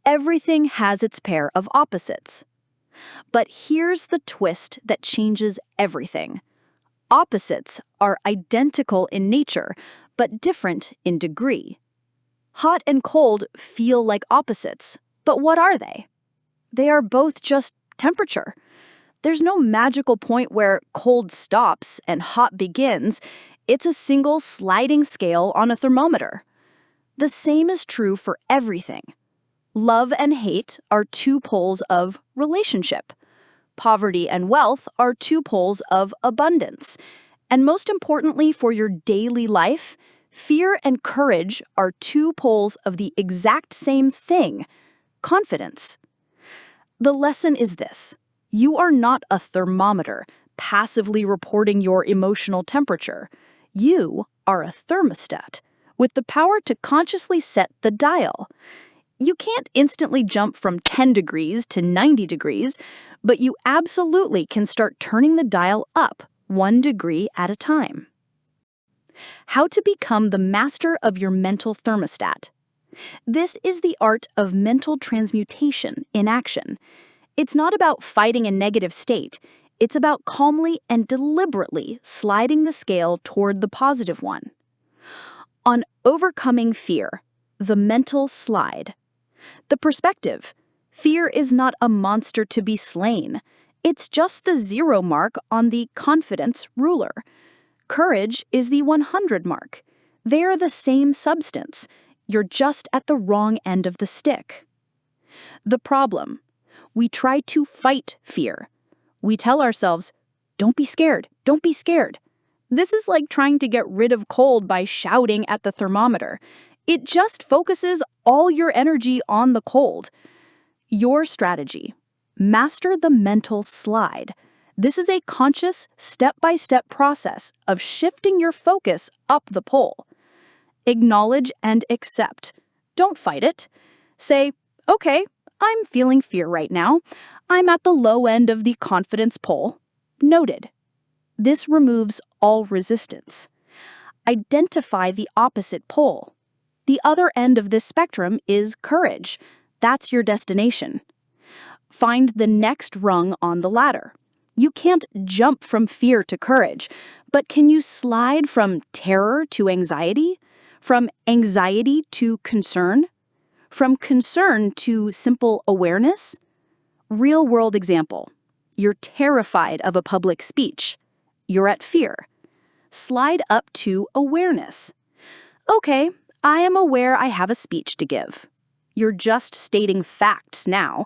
Everything has its pair of opposites. But here's the twist that changes everything. Opposites are identical in nature, but different in degree. Hot and cold feel like opposites, but what are they? They are both just temperature. There's no magical point where cold stops and hot begins. It's a single sliding scale on a thermometer. The same is true for everything. Love and hate are two poles of relationship. Poverty and wealth are two poles of abundance. And most importantly for your daily life, fear and courage are two poles of the exact same thing, confidence. The lesson is this. You are not a thermometer, passively reporting your emotional temperature. You are a thermostat, with the power to consciously set the dial. You can't instantly jump from 10 degrees to 90 degrees, but you absolutely can start turning the dial up 1 degree at a time. How to become the master of your mental thermostat. This is the art of mental transmutation in action. It's not about fighting a negative state. It's about calmly and deliberately sliding the scale toward the positive one. On overcoming fear, the mental slide. The perspective. Fear is not a monster to be slain. It's just the 0 mark on the confidence ruler. Courage is the 100 mark. They are the same substance. You're just at the wrong end of the stick. The problem. We try to fight fear. We tell ourselves, don't be scared, don't be scared. This is like trying to get rid of cold by shouting at the thermometer. It just focuses all your energy on the cold. Your strategy. Master the mental slide. This is a conscious, step-by-step process of shifting your focus up the pole. Acknowledge and accept. Don't fight it. Say, okay, I'm feeling fear right now. I'm at the low end of the confidence pole. Noted. This removes all resistance. Identify the opposite pole. The other end of this spectrum is courage. That's your destination. Find the next rung on the ladder. You can't jump from fear to courage, but can you slide from terror to anxiety? From anxiety to concern? From concern to simple awareness? Real-world example. You're terrified of a public speech. You're at fear. Slide up to awareness. Okay, I am aware I have a speech to give. You're just stating facts now.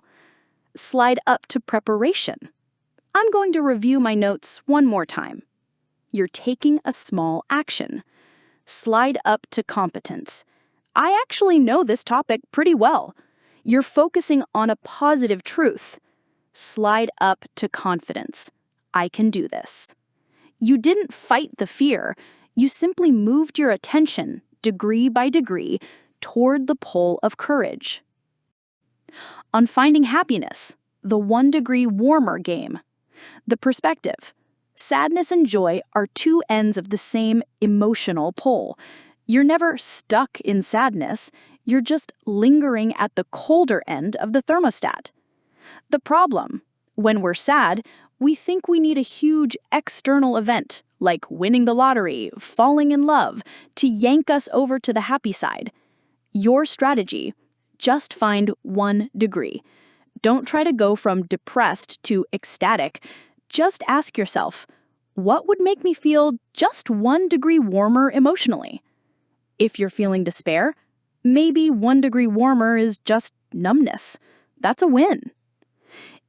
Slide up to preparation. I'm going to review my notes one more time. You're taking a small action. Slide up to competence. I actually know this topic pretty well. You're focusing on a positive truth. Slide up to confidence. I can do this. You didn't fight the fear. You simply moved your attention, degree by degree, toward the pole of courage. On finding happiness, the 1 degree warmer game. The perspective. Sadness and joy are two ends of the same emotional pole. You're never stuck in sadness. You're just lingering at the colder end of the thermostat. The problem, when we're sad, we think we need a huge external event, like winning the lottery, falling in love, to yank us over to the happy side. Your strategy, just find 1 degree. Don't try to go from depressed to ecstatic. Just ask yourself, what would make me feel just 1 degree warmer emotionally? If you're feeling despair, maybe 1 degree warmer is just numbness. That's a win.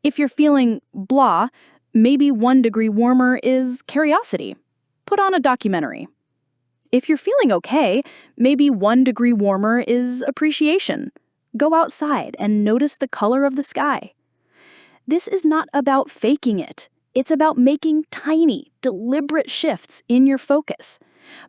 If you're feeling blah, maybe 1 degree warmer is curiosity. Put on a documentary. If you're feeling okay, maybe 1 degree warmer is appreciation. Go outside and notice the color of the sky. This is not about faking it. It's about making tiny, deliberate shifts in your focus.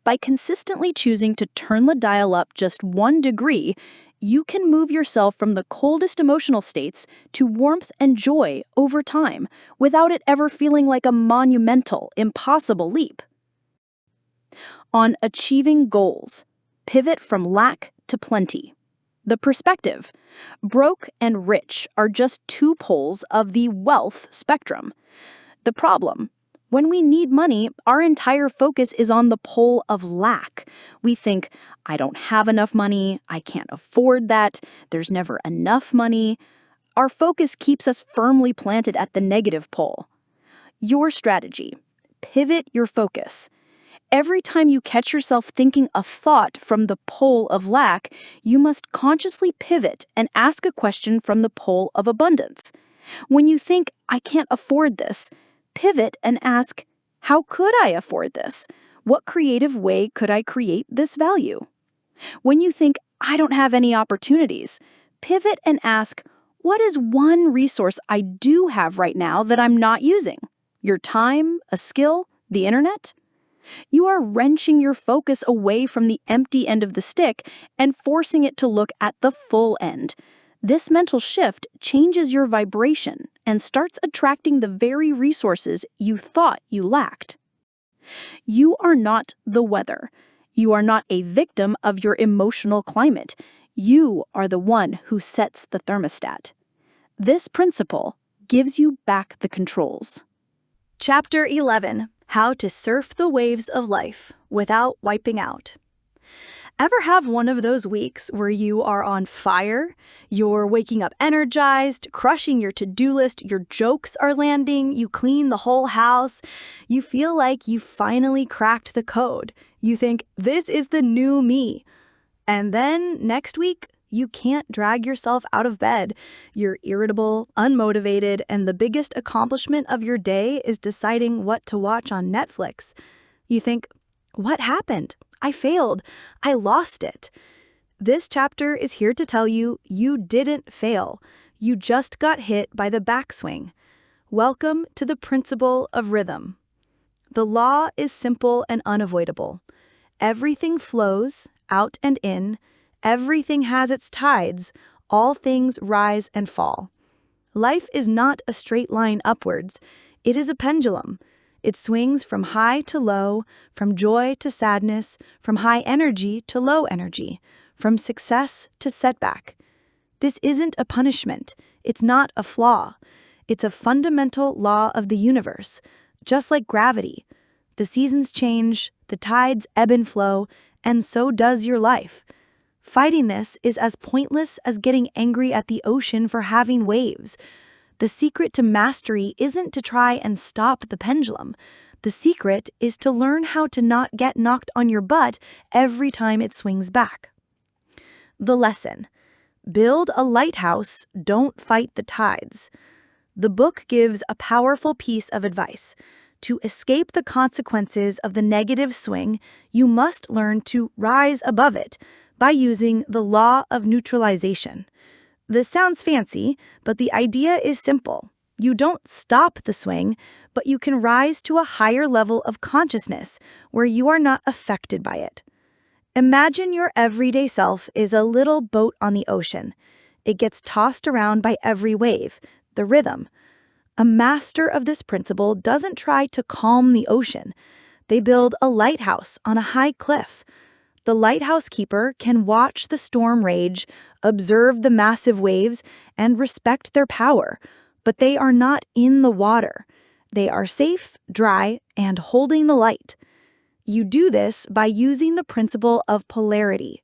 By consistently choosing to turn the dial up just 1 degree, you can move yourself from the coldest emotional states to warmth and joy over time without it ever feeling like a monumental, impossible leap. On achieving goals, pivot from lack to plenty. The perspective. Broke and rich are just 2 poles of the wealth spectrum. The problem. When we need money, our entire focus is on the pole of lack. We think, I don't have enough money, I can't afford that, there's never enough money. Our focus keeps us firmly planted at the negative pole. Your strategy. Pivot your focus. Every time you catch yourself thinking a thought from the pole of lack, you must consciously pivot and ask a question from the pole of abundance. When you think, I can't afford this, pivot and ask, how could I afford this? What creative way could I create this value? When you think, I don't have any opportunities, pivot and ask, what is 1 resource I do have right now that I'm not using? Your time, a skill, the internet? You are wrenching your focus away from the empty end of the stick and forcing it to look at the full end. This mental shift changes your vibration and starts attracting the very resources you thought you lacked. You are not the weather. You are not a victim of your emotional climate. You are the one who sets the thermostat. This principle gives you back the controls. Chapter 11. How to surf the waves of life without wiping out. Ever have one of those weeks where you are on fire? You're waking up energized, crushing your to-do list, your jokes are landing, you clean the whole house. You feel like you finally cracked the code. You think, this is the new me. And then next week, you can't drag yourself out of bed. You're irritable, unmotivated, and the biggest accomplishment of your day is deciding what to watch on Netflix. You think, what happened? I failed. I lost it. This chapter is here to tell you you didn't fail. You just got hit by the backswing. Welcome to the principle of rhythm. The law is simple and unavoidable. Everything flows out and in. Everything has its tides. All things rise and fall. Life is not a straight line upwards. It is a pendulum. It swings from high to low, from joy to sadness, from high energy to low energy, from success to setback. This isn't a punishment. It's not a flaw. It's a fundamental law of the universe, just like gravity. The seasons change, the tides ebb and flow, and so does your life. Fighting this is as pointless as getting angry at the ocean for having waves. The secret to mastery isn't to try and stop the pendulum. The secret is to learn how to not get knocked on your butt every time it swings back. The lesson: build a lighthouse, don't fight the tides. The book gives a powerful piece of advice. To escape the consequences of the negative swing, you must learn to rise above it by using the law of neutralization. This sounds fancy, but the idea is simple. You don't stop the swing, but you can rise to a higher level of consciousness where you are not affected by it. Imagine your everyday self is a little boat on the ocean. It gets tossed around by every wave, the rhythm. A master of this principle doesn't try to calm the ocean. They build a lighthouse on a high cliff. The lighthouse keeper can watch the storm rage, observe the massive waves, and respect their power, but they are not in the water. They are safe, dry, and holding the light. You do this by using the principle of polarity.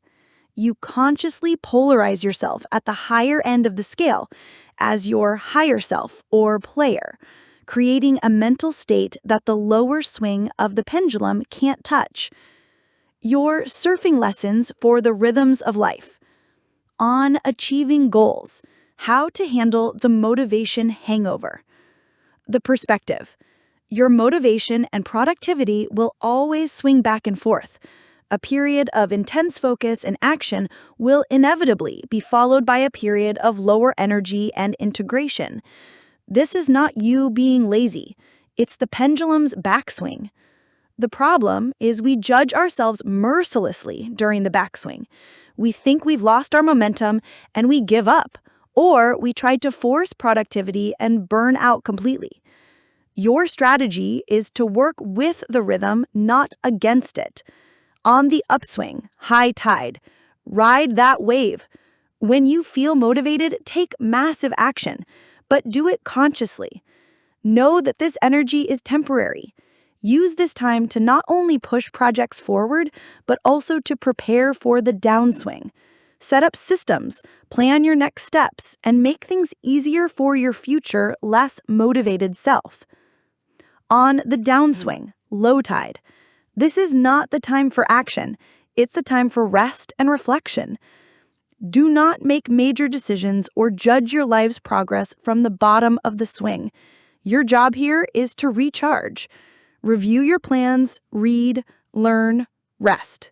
You consciously polarize yourself at the higher end of the scale as your higher self or player, creating a mental state that the lower swing of the pendulum can't touch. Your surfing lessons for the rhythms of life. On achieving goals, how to handle the motivation hangover. The perspective. Your motivation and productivity will always swing back and forth. A period of intense focus and action will inevitably be followed by a period of lower energy and integration. This is not you being lazy. It's the pendulum's backswing. The problem is we judge ourselves mercilessly during the backswing. We think we've lost our momentum and we give up, or we try to force productivity and burn out completely. Your strategy is to work with the rhythm, not against it. On the upswing, high tide, ride that wave. When you feel motivated, take massive action, but do it consciously. Know that this energy is temporary. Use this time to not only push projects forward, but also to prepare for the downswing. Set up systems, plan your next steps, and make things easier for your future, less motivated self. On the downswing, low tide. This is not the time for action. It's the time for rest and reflection. Do not make major decisions or judge your life's progress from the bottom of the swing. Your job here is to recharge. Review your plans, read, learn, rest.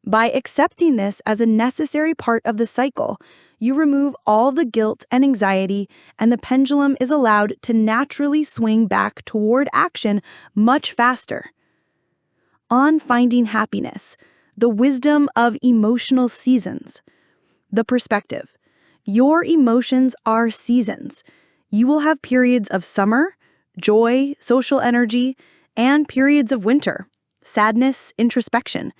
By accepting this as a necessary part of the cycle, you remove all the guilt and anxiety, and the pendulum is allowed to naturally swing back toward action much faster. On finding happiness, the wisdom of emotional seasons. The perspective. Your emotions are seasons. You will have periods of summer, joy, social energy, and periods of winter, sadness, introspection.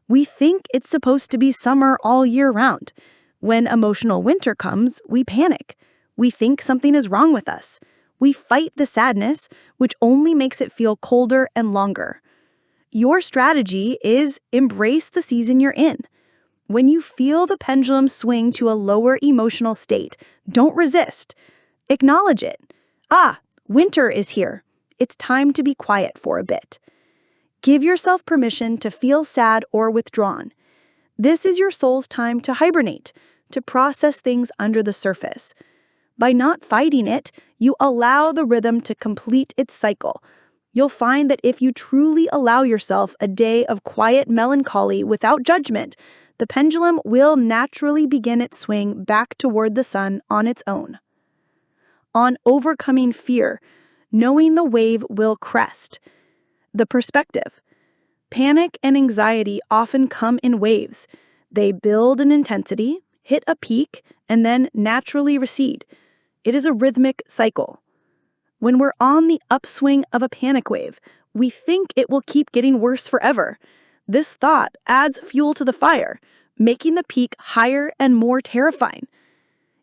We think it's supposed to be summer all year round. When emotional winter comes, we panic. We think something is wrong with us. We fight the sadness, which only makes it feel colder and longer. Your strategy is embrace the season you're in. When you feel the pendulum swing to a lower emotional state, don't resist. Acknowledge it. Winter is here. It's time to be quiet for a bit. Give yourself permission to feel sad or withdrawn. This is your soul's time to hibernate, to process things under the surface. By not fighting it, you allow the rhythm to complete its cycle. You'll find that if you truly allow yourself a day of quiet melancholy without judgment, the pendulum will naturally begin its swing back toward the sun on its own. On overcoming fear, knowing the wave will crest. The perspective. Panic and anxiety often come in waves. They build in intensity, hit a peak, and then naturally recede. It is a rhythmic cycle. When we're on the upswing of a panic wave, we think it will keep getting worse forever. This thought adds fuel to the fire, making the peak higher and more terrifying.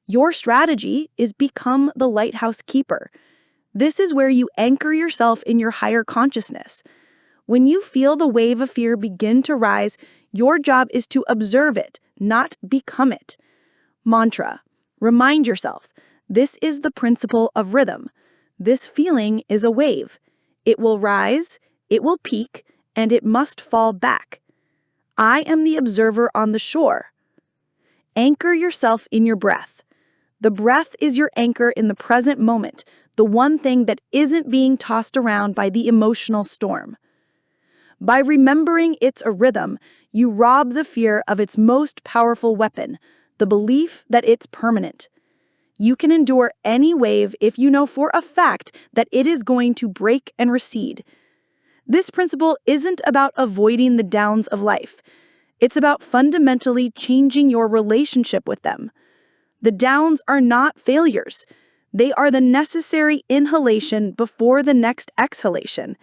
Your strategy is become the lighthouse keeper. This is where you anchor yourself in your higher consciousness. When you feel the wave of fear begin to rise, your job is to observe it, not become it. Mantra. Remind yourself, this is the principle of rhythm. This feeling is a wave. It will rise, it will peak, and it must fall back. I am the observer on the shore. Anchor yourself in your breath. The breath is your anchor in the present moment, the one thing that isn't being tossed around by the emotional storm. By remembering it's a rhythm, you rob the fear of its most powerful weapon, the belief that it's permanent. You can endure any wave if you know for a fact that it is going to break and recede. This principle isn't about avoiding the downs of life. It's about fundamentally changing your relationship with them. The downs are not failures. They are the necessary inhalation before the next exhalation.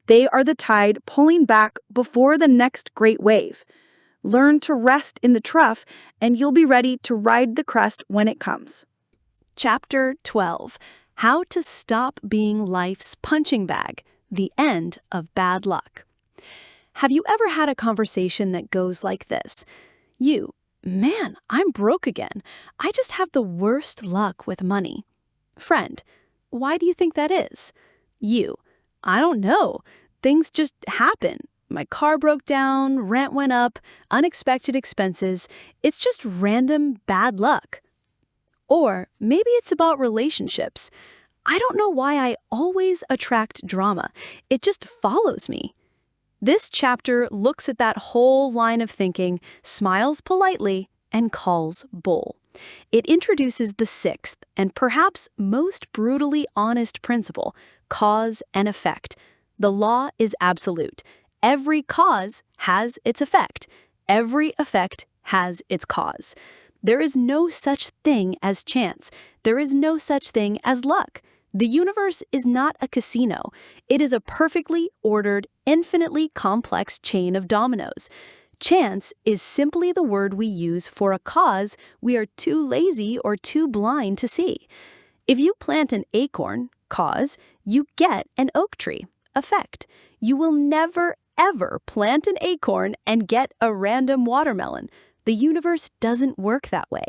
They are the tide pulling back before the next great wave. Learn to rest in the trough, and you'll be ready to ride the crest when it comes. Chapter 12. How to Stop Being Life's Punching Bag. The End of Bad Luck. Have you ever had a conversation that goes like this? Man, I'm broke again. I just have the worst luck with money. Friend, why do you think that is? I don't know. Things just happen. My car broke down, rent went up, unexpected expenses. It's just random bad luck. Or maybe it's about relationships. I don't know why I always attract drama. It just follows me. This chapter looks at that whole line of thinking, smiles politely, and calls bull. It introduces the sixth and perhaps most brutally honest principle, cause and effect. The law is absolute. Every cause has its effect. Every effect has its cause. There is no such thing as chance. There is no such thing as luck. The universe is not a casino. It is a perfectly ordered, infinitely complex chain of dominoes. Chance is simply the word we use for a cause we are too lazy or too blind to see. If you plant an acorn, cause, you get an oak tree, effect. You will never, ever plant an acorn and get a random watermelon. The universe doesn't work that way.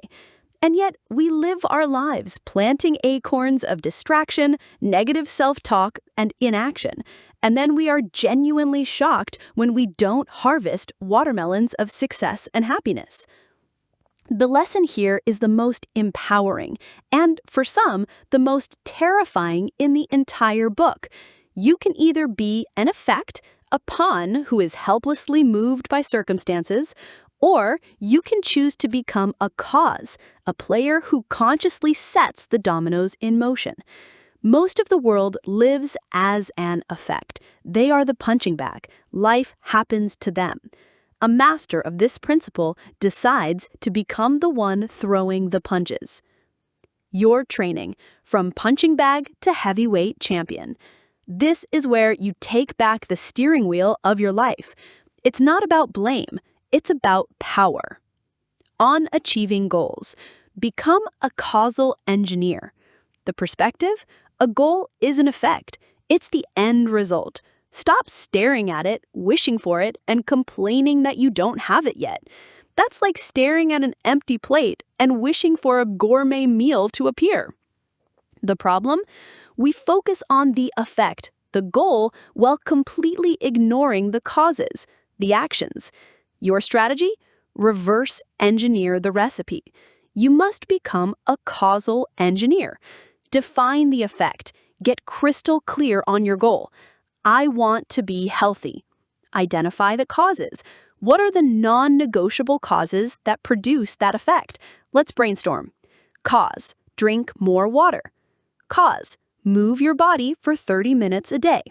And yet, we live our lives planting acorns of distraction, negative self-talk, and inaction. And then we are genuinely shocked when we don't harvest watermelons of success and happiness. The lesson here is the most empowering, and for some, the most terrifying in the entire book. You can either be an effect, a pawn who is helplessly moved by circumstances, or you can choose to become a cause, a player who consciously sets the dominoes in motion. Most of the world lives as an effect. They are the punching bag. Life happens to them. A master of this principle decides to become the one throwing the punches. Your training, from punching bag to heavyweight champion. This is where you take back the steering wheel of your life. It's not about blame. It's about power. On achieving goals, become a causal engineer. The perspective? A goal is an effect. It's the end result. Stop staring at it, wishing for it, and complaining that you don't have it yet. That's like staring at an empty plate and wishing for a gourmet meal to appear. The problem? We focus on the effect, the goal, while completely ignoring the causes, the actions. Your strategy? Reverse engineer the recipe. You must become a causal engineer. Define the effect. Get crystal clear on your goal. I want to be healthy. Identify the causes. What are the non-negotiable causes that produce that effect? Let's brainstorm. Cause: drink more water. Cause: move your body for 30 minutes a day.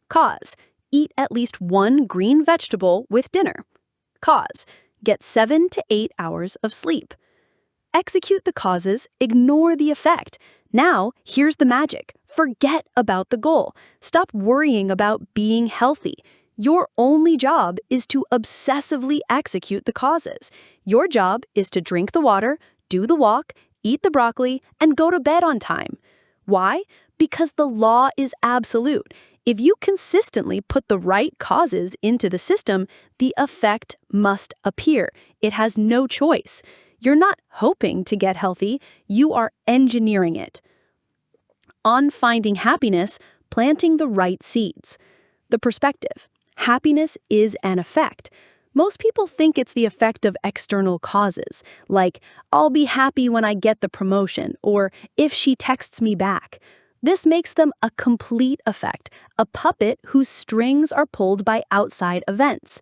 Cause: eat at least one green vegetable with dinner. Cause: get 7 to 8 hours of sleep. Execute the causes, ignore the effect. Now, here's the magic. Forget about the goal. Stop worrying about being healthy. Your only job is to obsessively execute the causes. Your job is to drink the water, do the walk, eat the broccoli, and go to bed on time. Why? Because the law is absolute. If you consistently put the right causes into the system, the effect must appear. It has no choice. You're not hoping to get healthy, you are engineering it. On finding happiness, planting the right seeds. The perspective. Happiness is an effect. Most people think it's the effect of external causes, like, I'll be happy when I get the promotion, or if she texts me back. This makes them a complete effect, a puppet whose strings are pulled by outside events.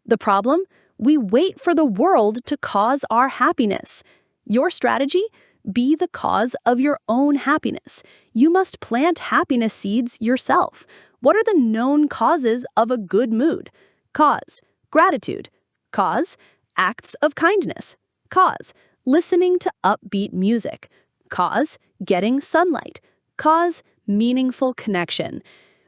The problem? We wait for the world to cause our happiness. Your strategy? Be the cause of your own happiness. You must plant happiness seeds yourself. What are the known causes of a good mood? Cause: gratitude. Cause: acts of kindness. Cause: listening to upbeat music. Cause: getting sunlight. Cause: meaningful connection.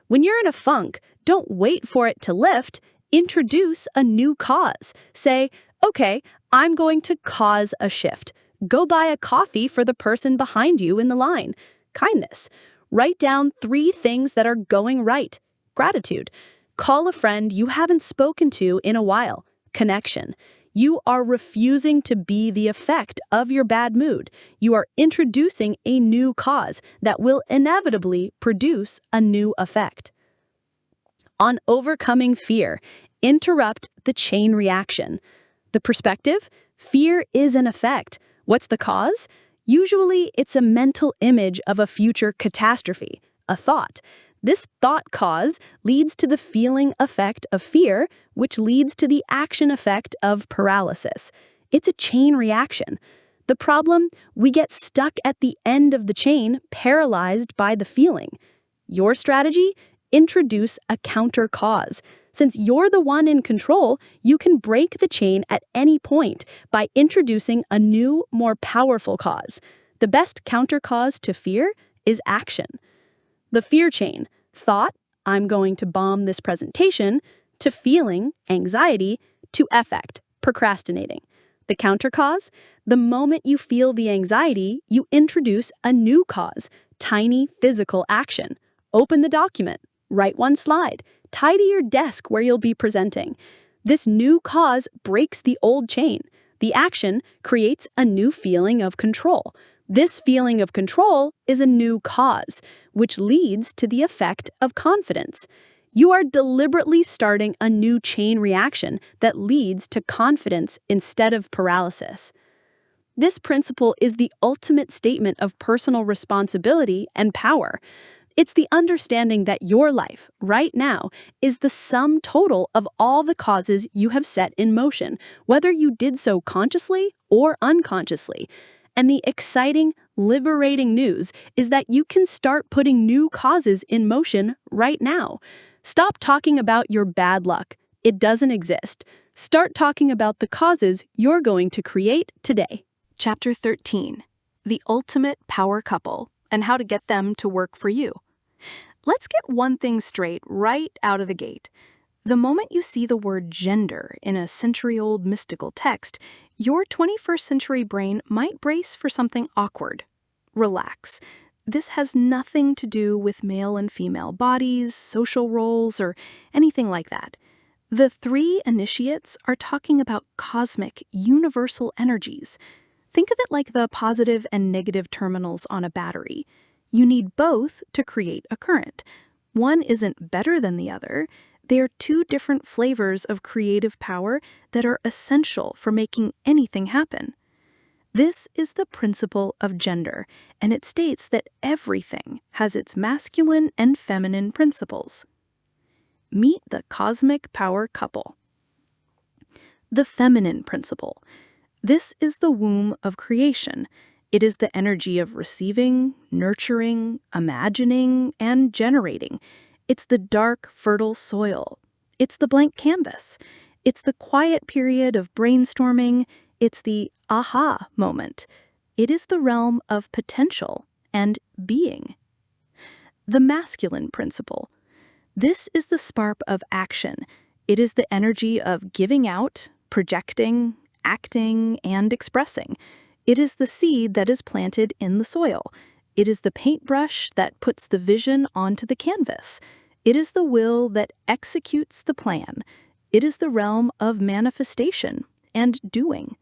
When you're in a funk, don't wait for it to lift. Introduce a new cause. Say, okay, I'm going to cause a shift. Go buy a coffee for the person behind you in the line. Kindness. Write down 3 things that are going right. Gratitude. Call a friend you haven't spoken to in a while. Connection. You are refusing to be the effect of your bad mood. You are introducing a new cause that will inevitably produce a new effect. On overcoming fear, interrupt the chain reaction. The perspective? Fear is an effect. What's the cause? Usually, it's a mental image of a future catastrophe, a thought. This thought cause leads to the feeling effect of fear, which leads to the action effect of paralysis. It's a chain reaction. The problem? We get stuck at the end of the chain, paralyzed by the feeling. Your strategy? Introduce a counter cause. Since you're the one in control, you can break the chain at any point by introducing a new, more powerful cause. The best counter cause to fear is action. The fear chain: thought, I'm going to bomb this presentation, to feeling, anxiety, to effect, procrastinating. The counter cause: the moment you feel the anxiety, you introduce a new cause, tiny physical action. Open the document, write 1 slide, tidy your desk where you'll be presenting. This new cause breaks the old chain. The action creates a new feeling of control. This feeling of control is a new cause, which leads to the effect of confidence. You are deliberately starting a new chain reaction that leads to confidence instead of paralysis. This principle is the ultimate statement of personal responsibility and power. It's the understanding that your life, right now, is the sum total of all the causes you have set in motion, whether you did so consciously or unconsciously. And the exciting, liberating news is that you can start putting new causes in motion right now. Stop talking about your bad luck. It doesn't exist. Start talking about the causes you're going to create today. Chapter 13. The Ultimate Power Couple and How to Get Them to Work for You. Let's get one thing straight right out of the gate. The moment you see the word gender in a century-old mystical text, your 21st century brain might brace for something awkward. Relax. This has nothing to do with male and female bodies, social roles, or anything like that. The 3 initiates are talking about cosmic, universal energies. Think of it like the positive and negative terminals on a battery. You need both to create a current. One isn't better than the other. They are 2 different flavors of creative power that are essential for making anything happen. This is the principle of gender, and it states that everything has its masculine and feminine principles. Meet the cosmic power couple. The feminine principle. This is the womb of creation. It is the energy of receiving, nurturing, imagining, and generating. It's the dark, fertile soil. It's the blank canvas. It's the quiet period of brainstorming. It's the aha moment. It is the realm of potential and being. The masculine principle. This is the spark of action. It is the energy of giving out, projecting, acting, and expressing. It is the seed that is planted in the soil. It is the paintbrush that puts the vision onto the canvas. It is the will that executes the plan. It is the realm of manifestation and doing.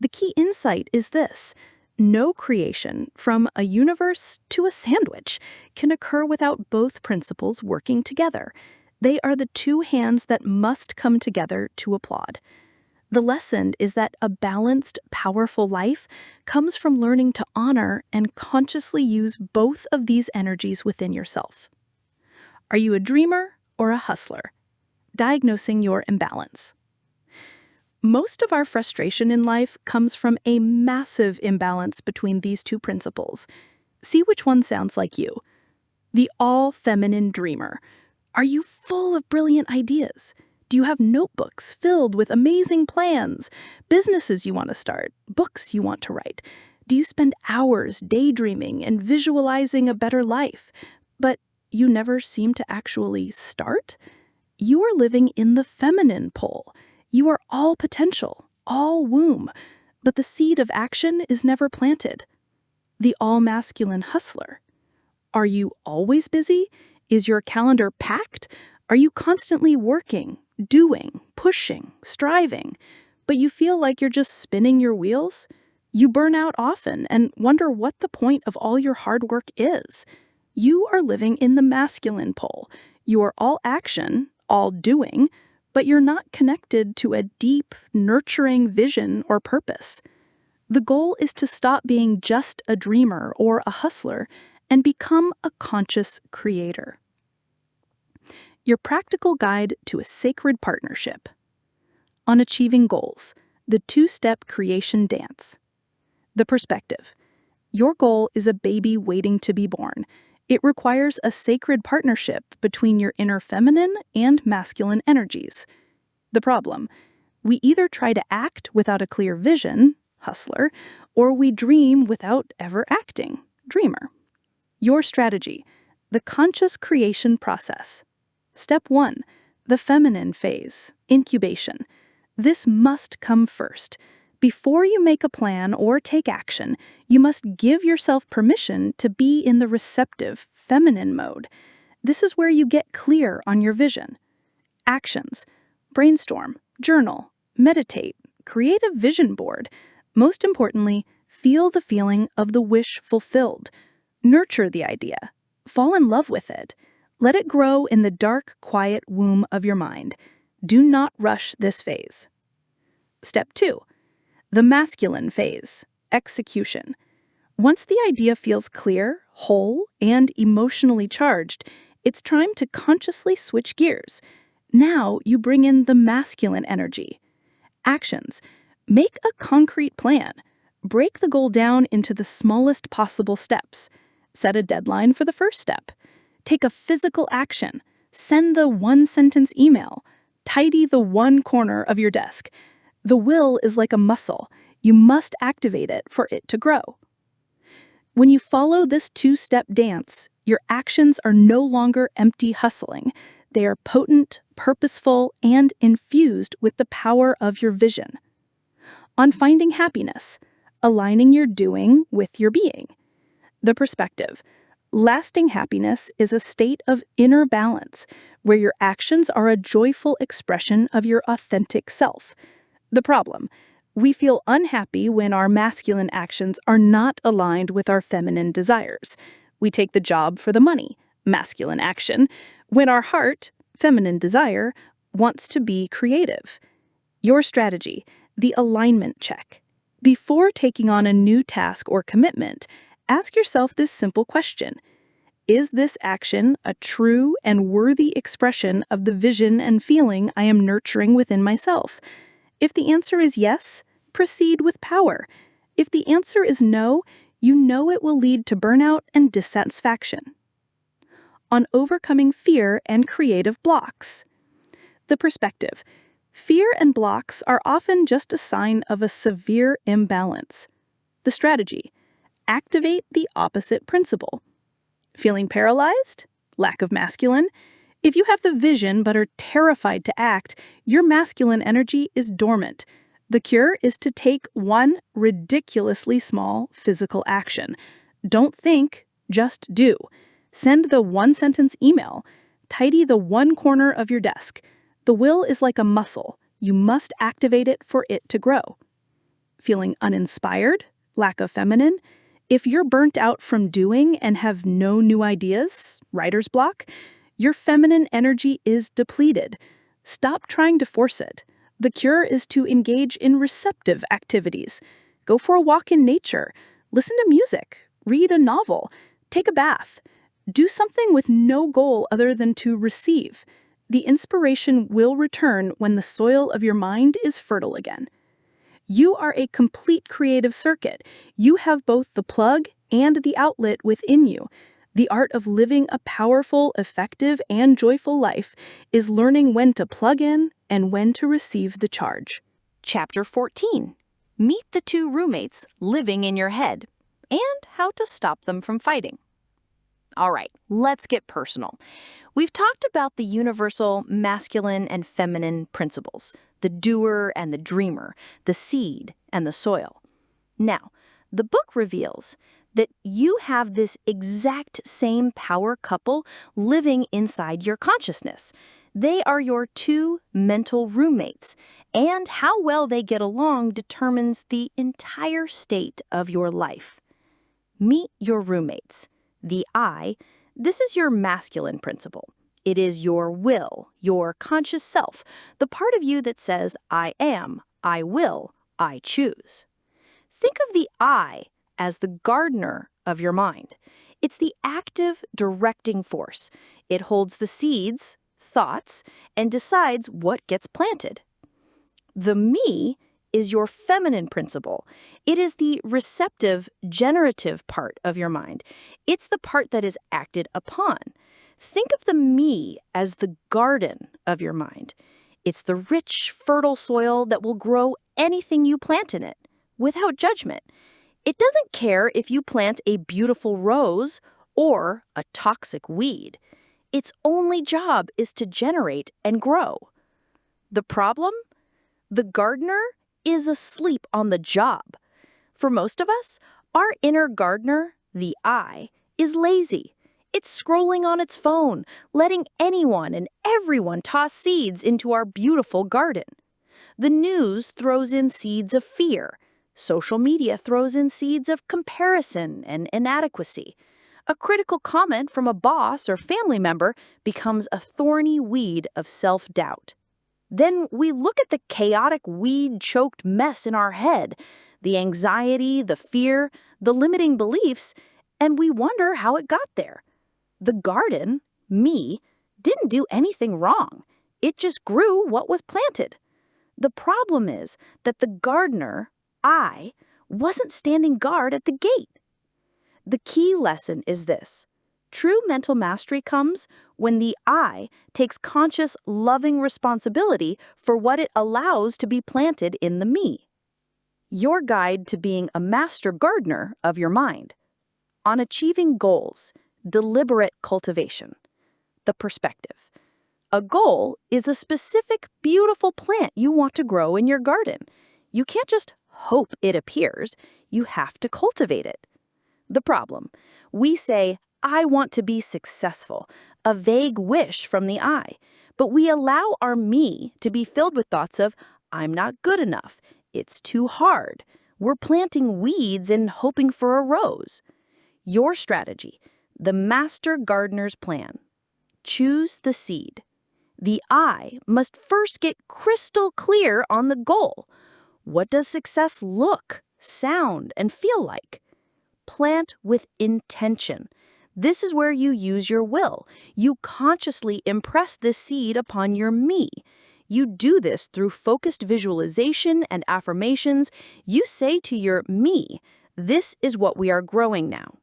The key insight is this: No creation, from a universe to a sandwich, can occur without both principles working together. They are the two hands that must come together to applaud. The lesson is that a balanced, powerful life comes from learning to honor and consciously use both of these energies within yourself. Are you a dreamer or a hustler? Diagnosing your imbalance. Most of our frustration in life comes from a massive imbalance between these two principles. See which one sounds like you. The all-feminine dreamer. Are you full of brilliant ideas? Do you have notebooks filled with amazing plans, businesses you want to start, books you want to write? Do you spend hours daydreaming and visualizing a better life, but you never seem to actually start? You are living in the feminine pole. You are all potential, all womb, but the seed of action is never planted. The all-masculine hustler. Are you always busy? Is your calendar packed? Are you constantly working, doing, pushing, striving, but you feel like you're just spinning your wheels? You burn out often and wonder what the point of all your hard work is. You are living in the masculine pole. You are all action, all doing, but you're not connected to a deep, nurturing vision or purpose. The goal is to stop being just a dreamer or a hustler and become a conscious creator. Your practical guide to a sacred partnership. On achieving goals, the two-step creation dance. The perspective. Your goal is a baby waiting to be born. It requires a sacred partnership between your inner feminine and masculine energies. The problem: we either try to act without a clear vision, hustler, or we dream without ever acting, dreamer. Your strategy: the conscious creation process. Step 1, the feminine phase, incubation. This must come first. Before you make a plan or take action, you must give yourself permission to be in the receptive, feminine mode. This is where you get clear on your vision. Actions: brainstorm, journal, meditate, create a vision board. Most importantly, feel the feeling of the wish fulfilled. Nurture the idea. Fall in love with it. Let it grow in the dark, quiet womb of your mind. Do not rush this phase. Step 2. The masculine phase, execution. Once the idea feels clear, whole, and emotionally charged, it's time to consciously switch gears. Now you bring in the masculine energy. Actions: make a concrete plan. Break the goal down into the smallest possible steps. Set a deadline for the first step. Take a physical action. Send the one-sentence email. Tidy the one corner of your desk. The will is like a muscle. You must activate it for it to grow. When you follow this two-step dance, your actions are no longer empty hustling. They are potent, purposeful, and infused with the power of your vision. On finding happiness, aligning your doing with your being. The perspective: lasting happiness is a state of inner balance, where your actions are a joyful expression of your authentic self. The problem: we feel unhappy when our masculine actions are not aligned with our feminine desires. We take the job for the money, masculine action, when our heart, feminine desire, wants to be creative. Your strategy: the alignment check. Before taking on a new task or commitment, ask yourself this simple question: is this action a true and worthy expression of the vision and feeling I am nurturing within myself? If the answer is yes, proceed with power. If the answer is no, you know it will lead to burnout and dissatisfaction. On overcoming fear and creative blocks. The perspective: fear and blocks are often just a sign of a severe imbalance. The strategy: activate the opposite principle. Feeling paralyzed? Lack of masculine? If you have the vision but are terrified to act, your masculine energy is dormant. The cure is to take one ridiculously small physical action. Don't think, just do. Send the one-sentence email. Tidy the one corner of your desk. The will is like a muscle. You must activate it for it to grow. Feeling uninspired? lack of feminine. If you're burnt out from doing and have no new ideas, writer's block, your feminine energy is depleted. Stop trying to force it. The cure is to engage in receptive activities. Go for a walk in nature. Listen to music. Read a novel. Take a bath. Do something with no goal other than to receive. The inspiration will return when the soil of your mind is fertile again. You are a complete creative circuit. You have both the plug and the outlet within you. The art of living a powerful, effective, and joyful life is learning when to plug in and when to receive the charge. Chapter 14. Meet the two roommates living in your head and how to stop them from fighting. All right, let's get personal. We've talked about the universal masculine and feminine principles, the doer and the dreamer, the seed and the soil. Now, the book reveals that you have this exact same power couple living inside your consciousness. They are your two mental roommates, and how well they get along determines the entire state of your life. Meet your roommates. The I, this is your masculine principle. It is your will, your conscious self, the part of you that says, I am, I will, I choose. Think of the I as the gardener of your mind. It's the active, directing force. It holds the seeds, thoughts, and decides what gets planted. The me is your feminine principle. It is the receptive, generative part of your mind. It's the part that is acted upon. Think of the me as the garden of your mind. It's the rich, fertile soil that will grow anything you plant in it, without judgment. It doesn't care if you plant a beautiful rose or a toxic weed. Its only job is to generate and grow. The problem? The gardener is asleep on the job. For most of us, our inner gardener, the I, is lazy. It's scrolling on its phone, letting anyone and everyone toss seeds into our beautiful garden. The news throws in seeds of fear. Social media throws in seeds of comparison and inadequacy. A critical comment from a boss or family member becomes a thorny weed of self-doubt. Then we look at the chaotic weed-choked mess in our head, the anxiety, the fear, the limiting beliefs, and we wonder how it got there. The garden, me, didn't do anything wrong. It just grew what was planted. The problem is that the gardener, I, wasn't standing guard at the gate. The key lesson is this. True mental mastery comes when the I takes conscious, loving responsibility for what it allows to be planted in the me. Your guide to being a master gardener of your mind. On achieving goals, deliberate cultivation. The perspective. A goal is a specific, beautiful plant you want to grow in your garden. You can't just hope it appears. You have to cultivate it. The problem. We say, I want to be successful, a vague wish from the I, but we allow our me to be filled with thoughts of, I'm not good enough, it's too hard. We're planting weeds and hoping for a rose. Your strategy, the master gardener's plan. Choose the seed. The I must first get crystal clear on the goal. What does success look, sound, and feel like? Plant with intention. This is where you use your will. You consciously impress this seed upon your me. You do this through focused visualization and affirmations. You say to your me, this is what we are growing now.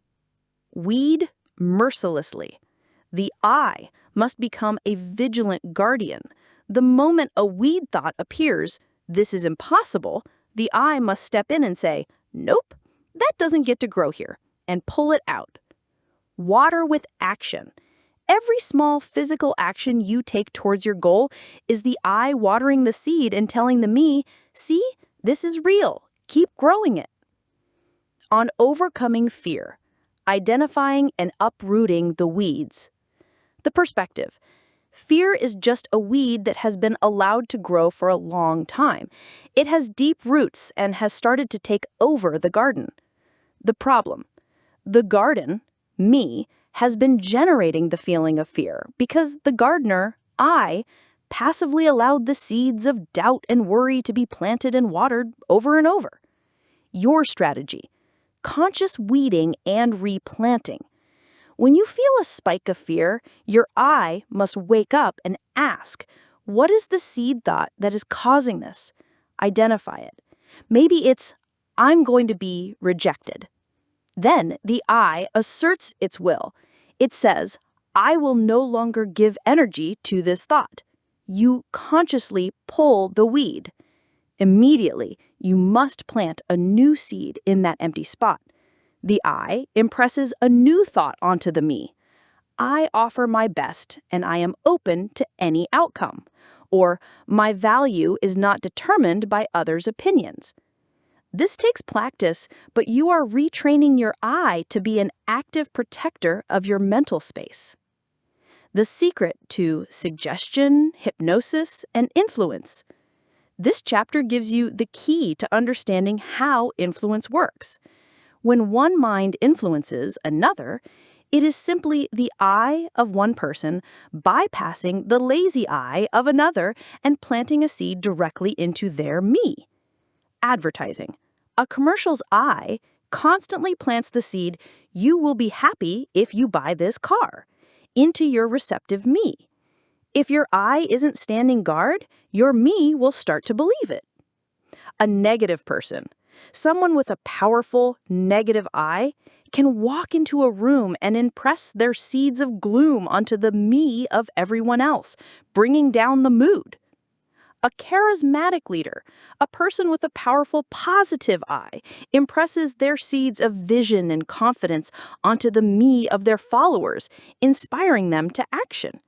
Weed mercilessly. The I must become a vigilant guardian. The moment a weed thought appears, this is impossible, the I must step in and say, nope, that doesn't get to grow here, and pull it out. Water with action. Every small physical action you take towards your goal is the I watering the seed and telling the me, see, this is real, keep growing it. On overcoming fear, identifying and uprooting the weeds. The perspective. Fear is just a weed that has been allowed to grow for a long time. It has deep roots and has started to take over the garden. The problem: the garden, me, has been generating the feeling of fear because the gardener, I, passively allowed the seeds of doubt and worry to be planted and watered over and over. Your strategy: conscious weeding and replanting. When you feel a spike of fear, your I must wake up and ask, what is the seed thought that is causing this? Identify it. Maybe it's, I'm going to be rejected. Then the I asserts its will. It says, I will no longer give energy to this thought. You consciously pull the weed. Immediately, you must plant a new seed in that empty spot. The I impresses a new thought onto the me. I offer my best and I am open to any outcome. Or, my value is not determined by others' opinions. This takes practice, but you are retraining your I to be an active protector of your mental space. The secret to suggestion, hypnosis, and influence. This chapter gives you the key to understanding how influence works. When one mind influences another, it is simply the I of one person bypassing the lazy I of another and planting a seed directly into their me. Advertising. A commercial's I constantly plants the seed, you will be happy if you buy this car, into your receptive me. If your I isn't standing guard, your me will start to believe it. A negative person, someone with a powerful, negative I, can walk into a room and impress their seeds of gloom onto the me of everyone else, bringing down the mood. A charismatic leader, a person with a powerful, positive I, impresses their seeds of vision and confidence onto the me of their followers, inspiring them to action.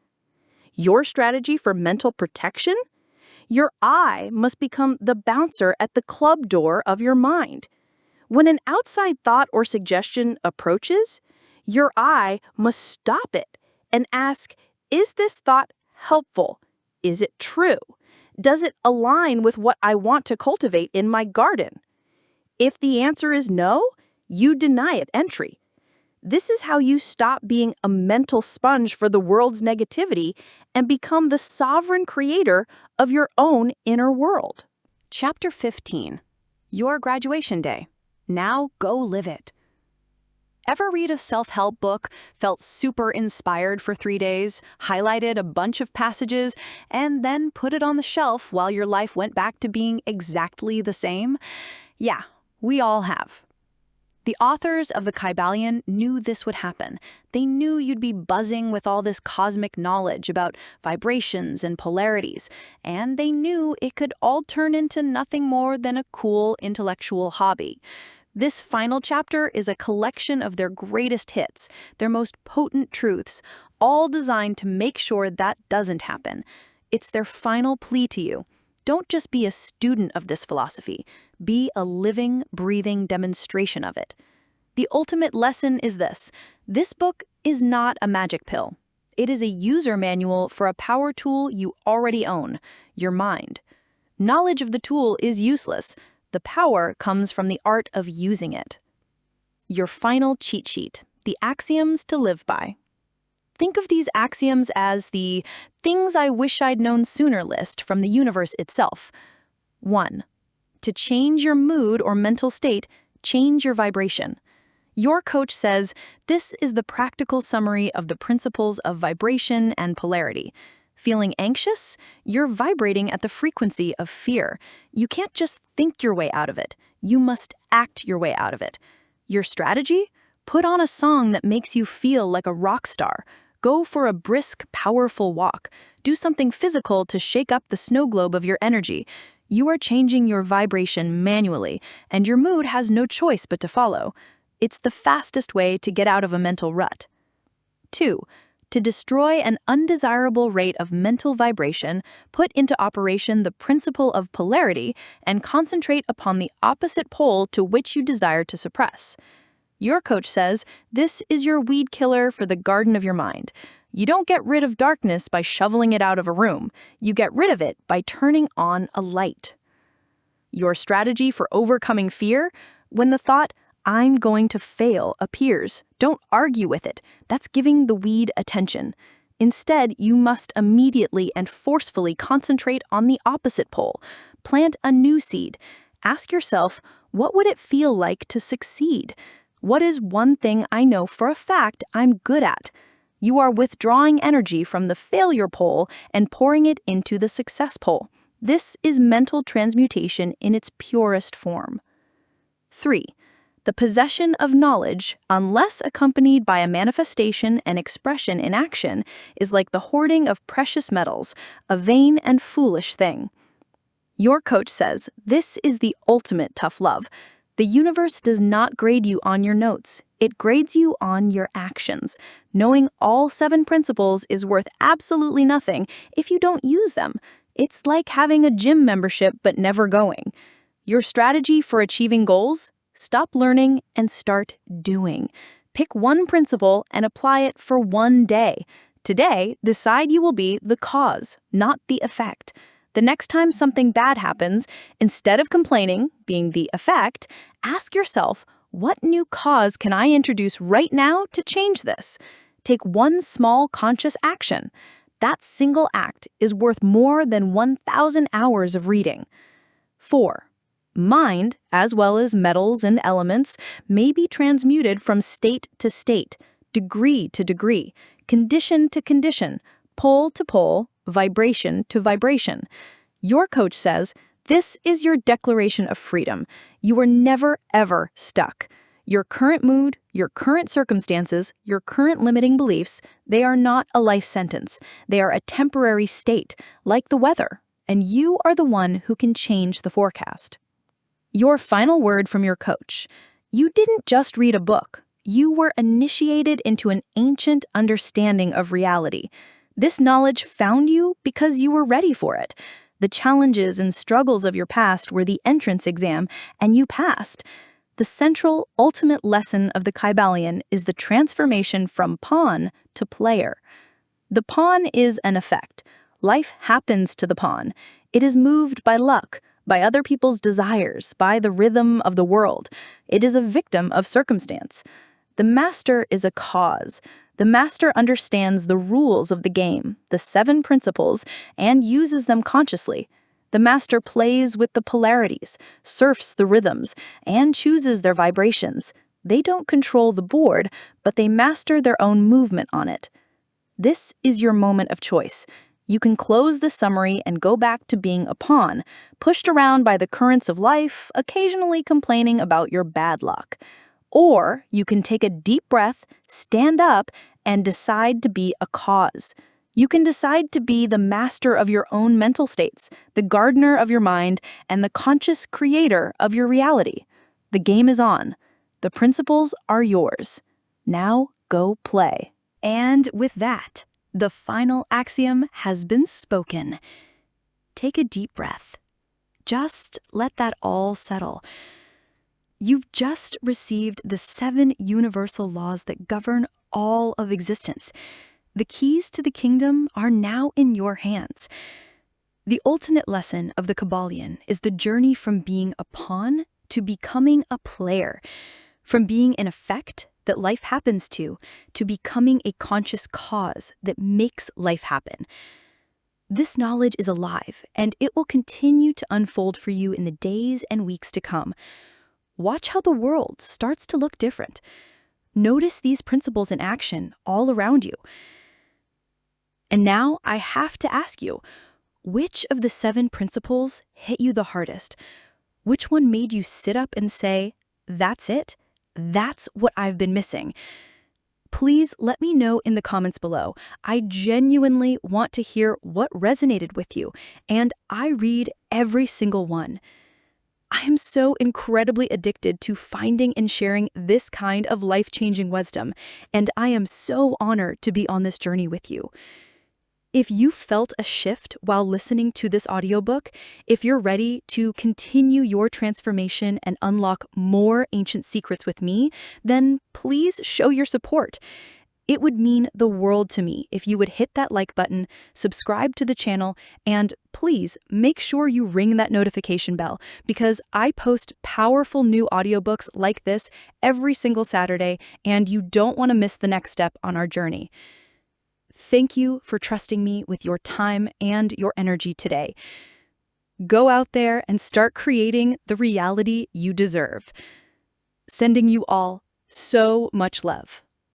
Your strategy for mental protection? Your I must become the bouncer at the club door of your mind. When an outside thought or suggestion approaches, your I must stop it and ask, is this thought helpful? Is it true? Does it align with what I want to cultivate in my garden? If the answer is no, you deny it entry. This is how you stop being a mental sponge for the world's negativity and become the sovereign creator of your own inner world. Chapter 15. Your graduation day. Now go live it. Ever read a self-help book, felt super inspired for 3 days, highlighted a bunch of passages, and then put it on the shelf while your life went back to being exactly the same? Yeah, we all have. The authors of the Kybalion knew this would happen. They knew you'd be buzzing with all this cosmic knowledge about vibrations and polarities, and they knew it could all turn into nothing more than a cool intellectual hobby. This final chapter is a collection of their greatest hits, their most potent truths, all designed to make sure that doesn't happen. It's their final plea to you. Don't just be a student of this philosophy. Be a living, breathing demonstration of it. The ultimate lesson is this. This book is not a magic pill. It is a user manual for a power tool you already own, your mind. Knowledge of the tool is useless. The power comes from the art of using it. Your final cheat sheet, the axioms to live by. Think of these axioms as the things I wish I'd known sooner list from the universe itself. 1. To change your mood or mental state, change your vibration. Your coach says this is the practical summary of the principles of vibration and polarity. Feeling anxious? You're vibrating at the frequency of fear. You can't just think your way out of it. You must act your way out of it. Your strategy? Put on a song that makes you feel like a rock star. Go for a brisk, powerful walk. Do something physical to shake up the snow globe of your energy. You are changing your vibration manually, and your mood has no choice but to follow. It's the fastest way to get out of a mental rut. 2. To destroy an undesirable rate of mental vibration, put into operation the principle of polarity and concentrate upon the opposite pole to which you desire to suppress. Your coach says this is your weed killer for the garden of your mind. You don't get rid of darkness by shoveling it out of a room. You get rid of it by turning on a light. Your strategy for overcoming fear? When the thought, "I'm going to fail," appears, don't argue with it. That's giving the weed attention. Instead, you must immediately and forcefully concentrate on the opposite pole. Plant a new seed. Ask yourself, what would it feel like to succeed? What is one thing I know for a fact I'm good at? You are withdrawing energy from the failure pole and pouring it into the success pole. This is mental transmutation in its purest form. 3. The possession of knowledge, unless accompanied by a manifestation and expression in action, is like the hoarding of precious metals, a vain and foolish thing. Your coach says this is the ultimate tough love. The universe does not grade you on your notes. It grades you on your actions. Knowing all 7 principles is worth absolutely nothing if you don't use them. It's like having a gym membership but never going. Your strategy for achieving goals? Stop learning and start doing. Pick one principle and apply it for one day. Today, decide you will be the cause, not the effect. The next time something bad happens, instead of complaining, being the effect, ask yourself, what new cause can I introduce right now to change this? Take one small conscious action. That single act is worth more than 1,000 hours of reading. 4. Mind, as well as metals and elements, may be transmuted from state to state, degree to degree, condition to condition, pole to pole, vibration to vibration. Your coach says, this is your declaration of freedom. You are never, ever stuck. Your current mood, your current circumstances, your current limiting beliefs, they are not a life sentence. They are a temporary state, like the weather, and you are the one who can change the forecast. Your final word from your coach. You didn't just read a book. You were initiated into an ancient understanding of reality. This knowledge found you because you were ready for it. The challenges and struggles of your past were the entrance exam, and you passed. The central, ultimate lesson of the Kybalion is the transformation from pawn to player. The pawn is an effect. Life happens to the pawn. It is moved by luck, by other people's desires, by the rhythm of the world. It is a victim of circumstance. The master is a cause. The master understands the rules of the game, the 7 principles, and uses them consciously. The master plays with the polarities, surfs the rhythms, and chooses their vibrations. They don't control the board, but they master their own movement on it. This is your moment of choice. You can close the summary and go back to being a pawn, pushed around by the currents of life, occasionally complaining about your bad luck. Or you can take a deep breath, stand up, and decide to be a cause. You can decide to be the master of your own mental states, the gardener of your mind, and the conscious creator of your reality. The game is on. The principles are yours. Now go play. And with that, the final axiom has been spoken. Take a deep breath. Just let that all settle. You've just received the 7 universal laws that govern all of existence. The keys to the kingdom are now in your hands. The ultimate lesson of the Kybalion is the journey from being a pawn to becoming a player, from being an effect that life happens to becoming a conscious cause that makes life happen. This knowledge is alive, and it will continue to unfold for you in the days and weeks to come. Watch how the world starts to look different. Notice these principles in action all around you. And now I have to ask you, which of the 7 principles hit you the hardest? Which one made you sit up and say, that's it? That's what I've been missing. Please let me know in the comments below. I genuinely want to hear what resonated with you, and I read every single one. I am so incredibly addicted to finding and sharing this kind of life-changing wisdom, and I am so honored to be on this journey with you. If you felt a shift while listening to this audiobook, if you're ready to continue your transformation and unlock more ancient secrets with me, then please show your support. It would mean the world to me if you would hit that like button, subscribe to the channel, and please make sure you ring that notification bell because I post powerful new audiobooks like this every single Saturday, and you don't want to miss the next step on our journey. Thank you for trusting me with your time and your energy today. Go out there and start creating the reality you deserve. Sending you all so much love.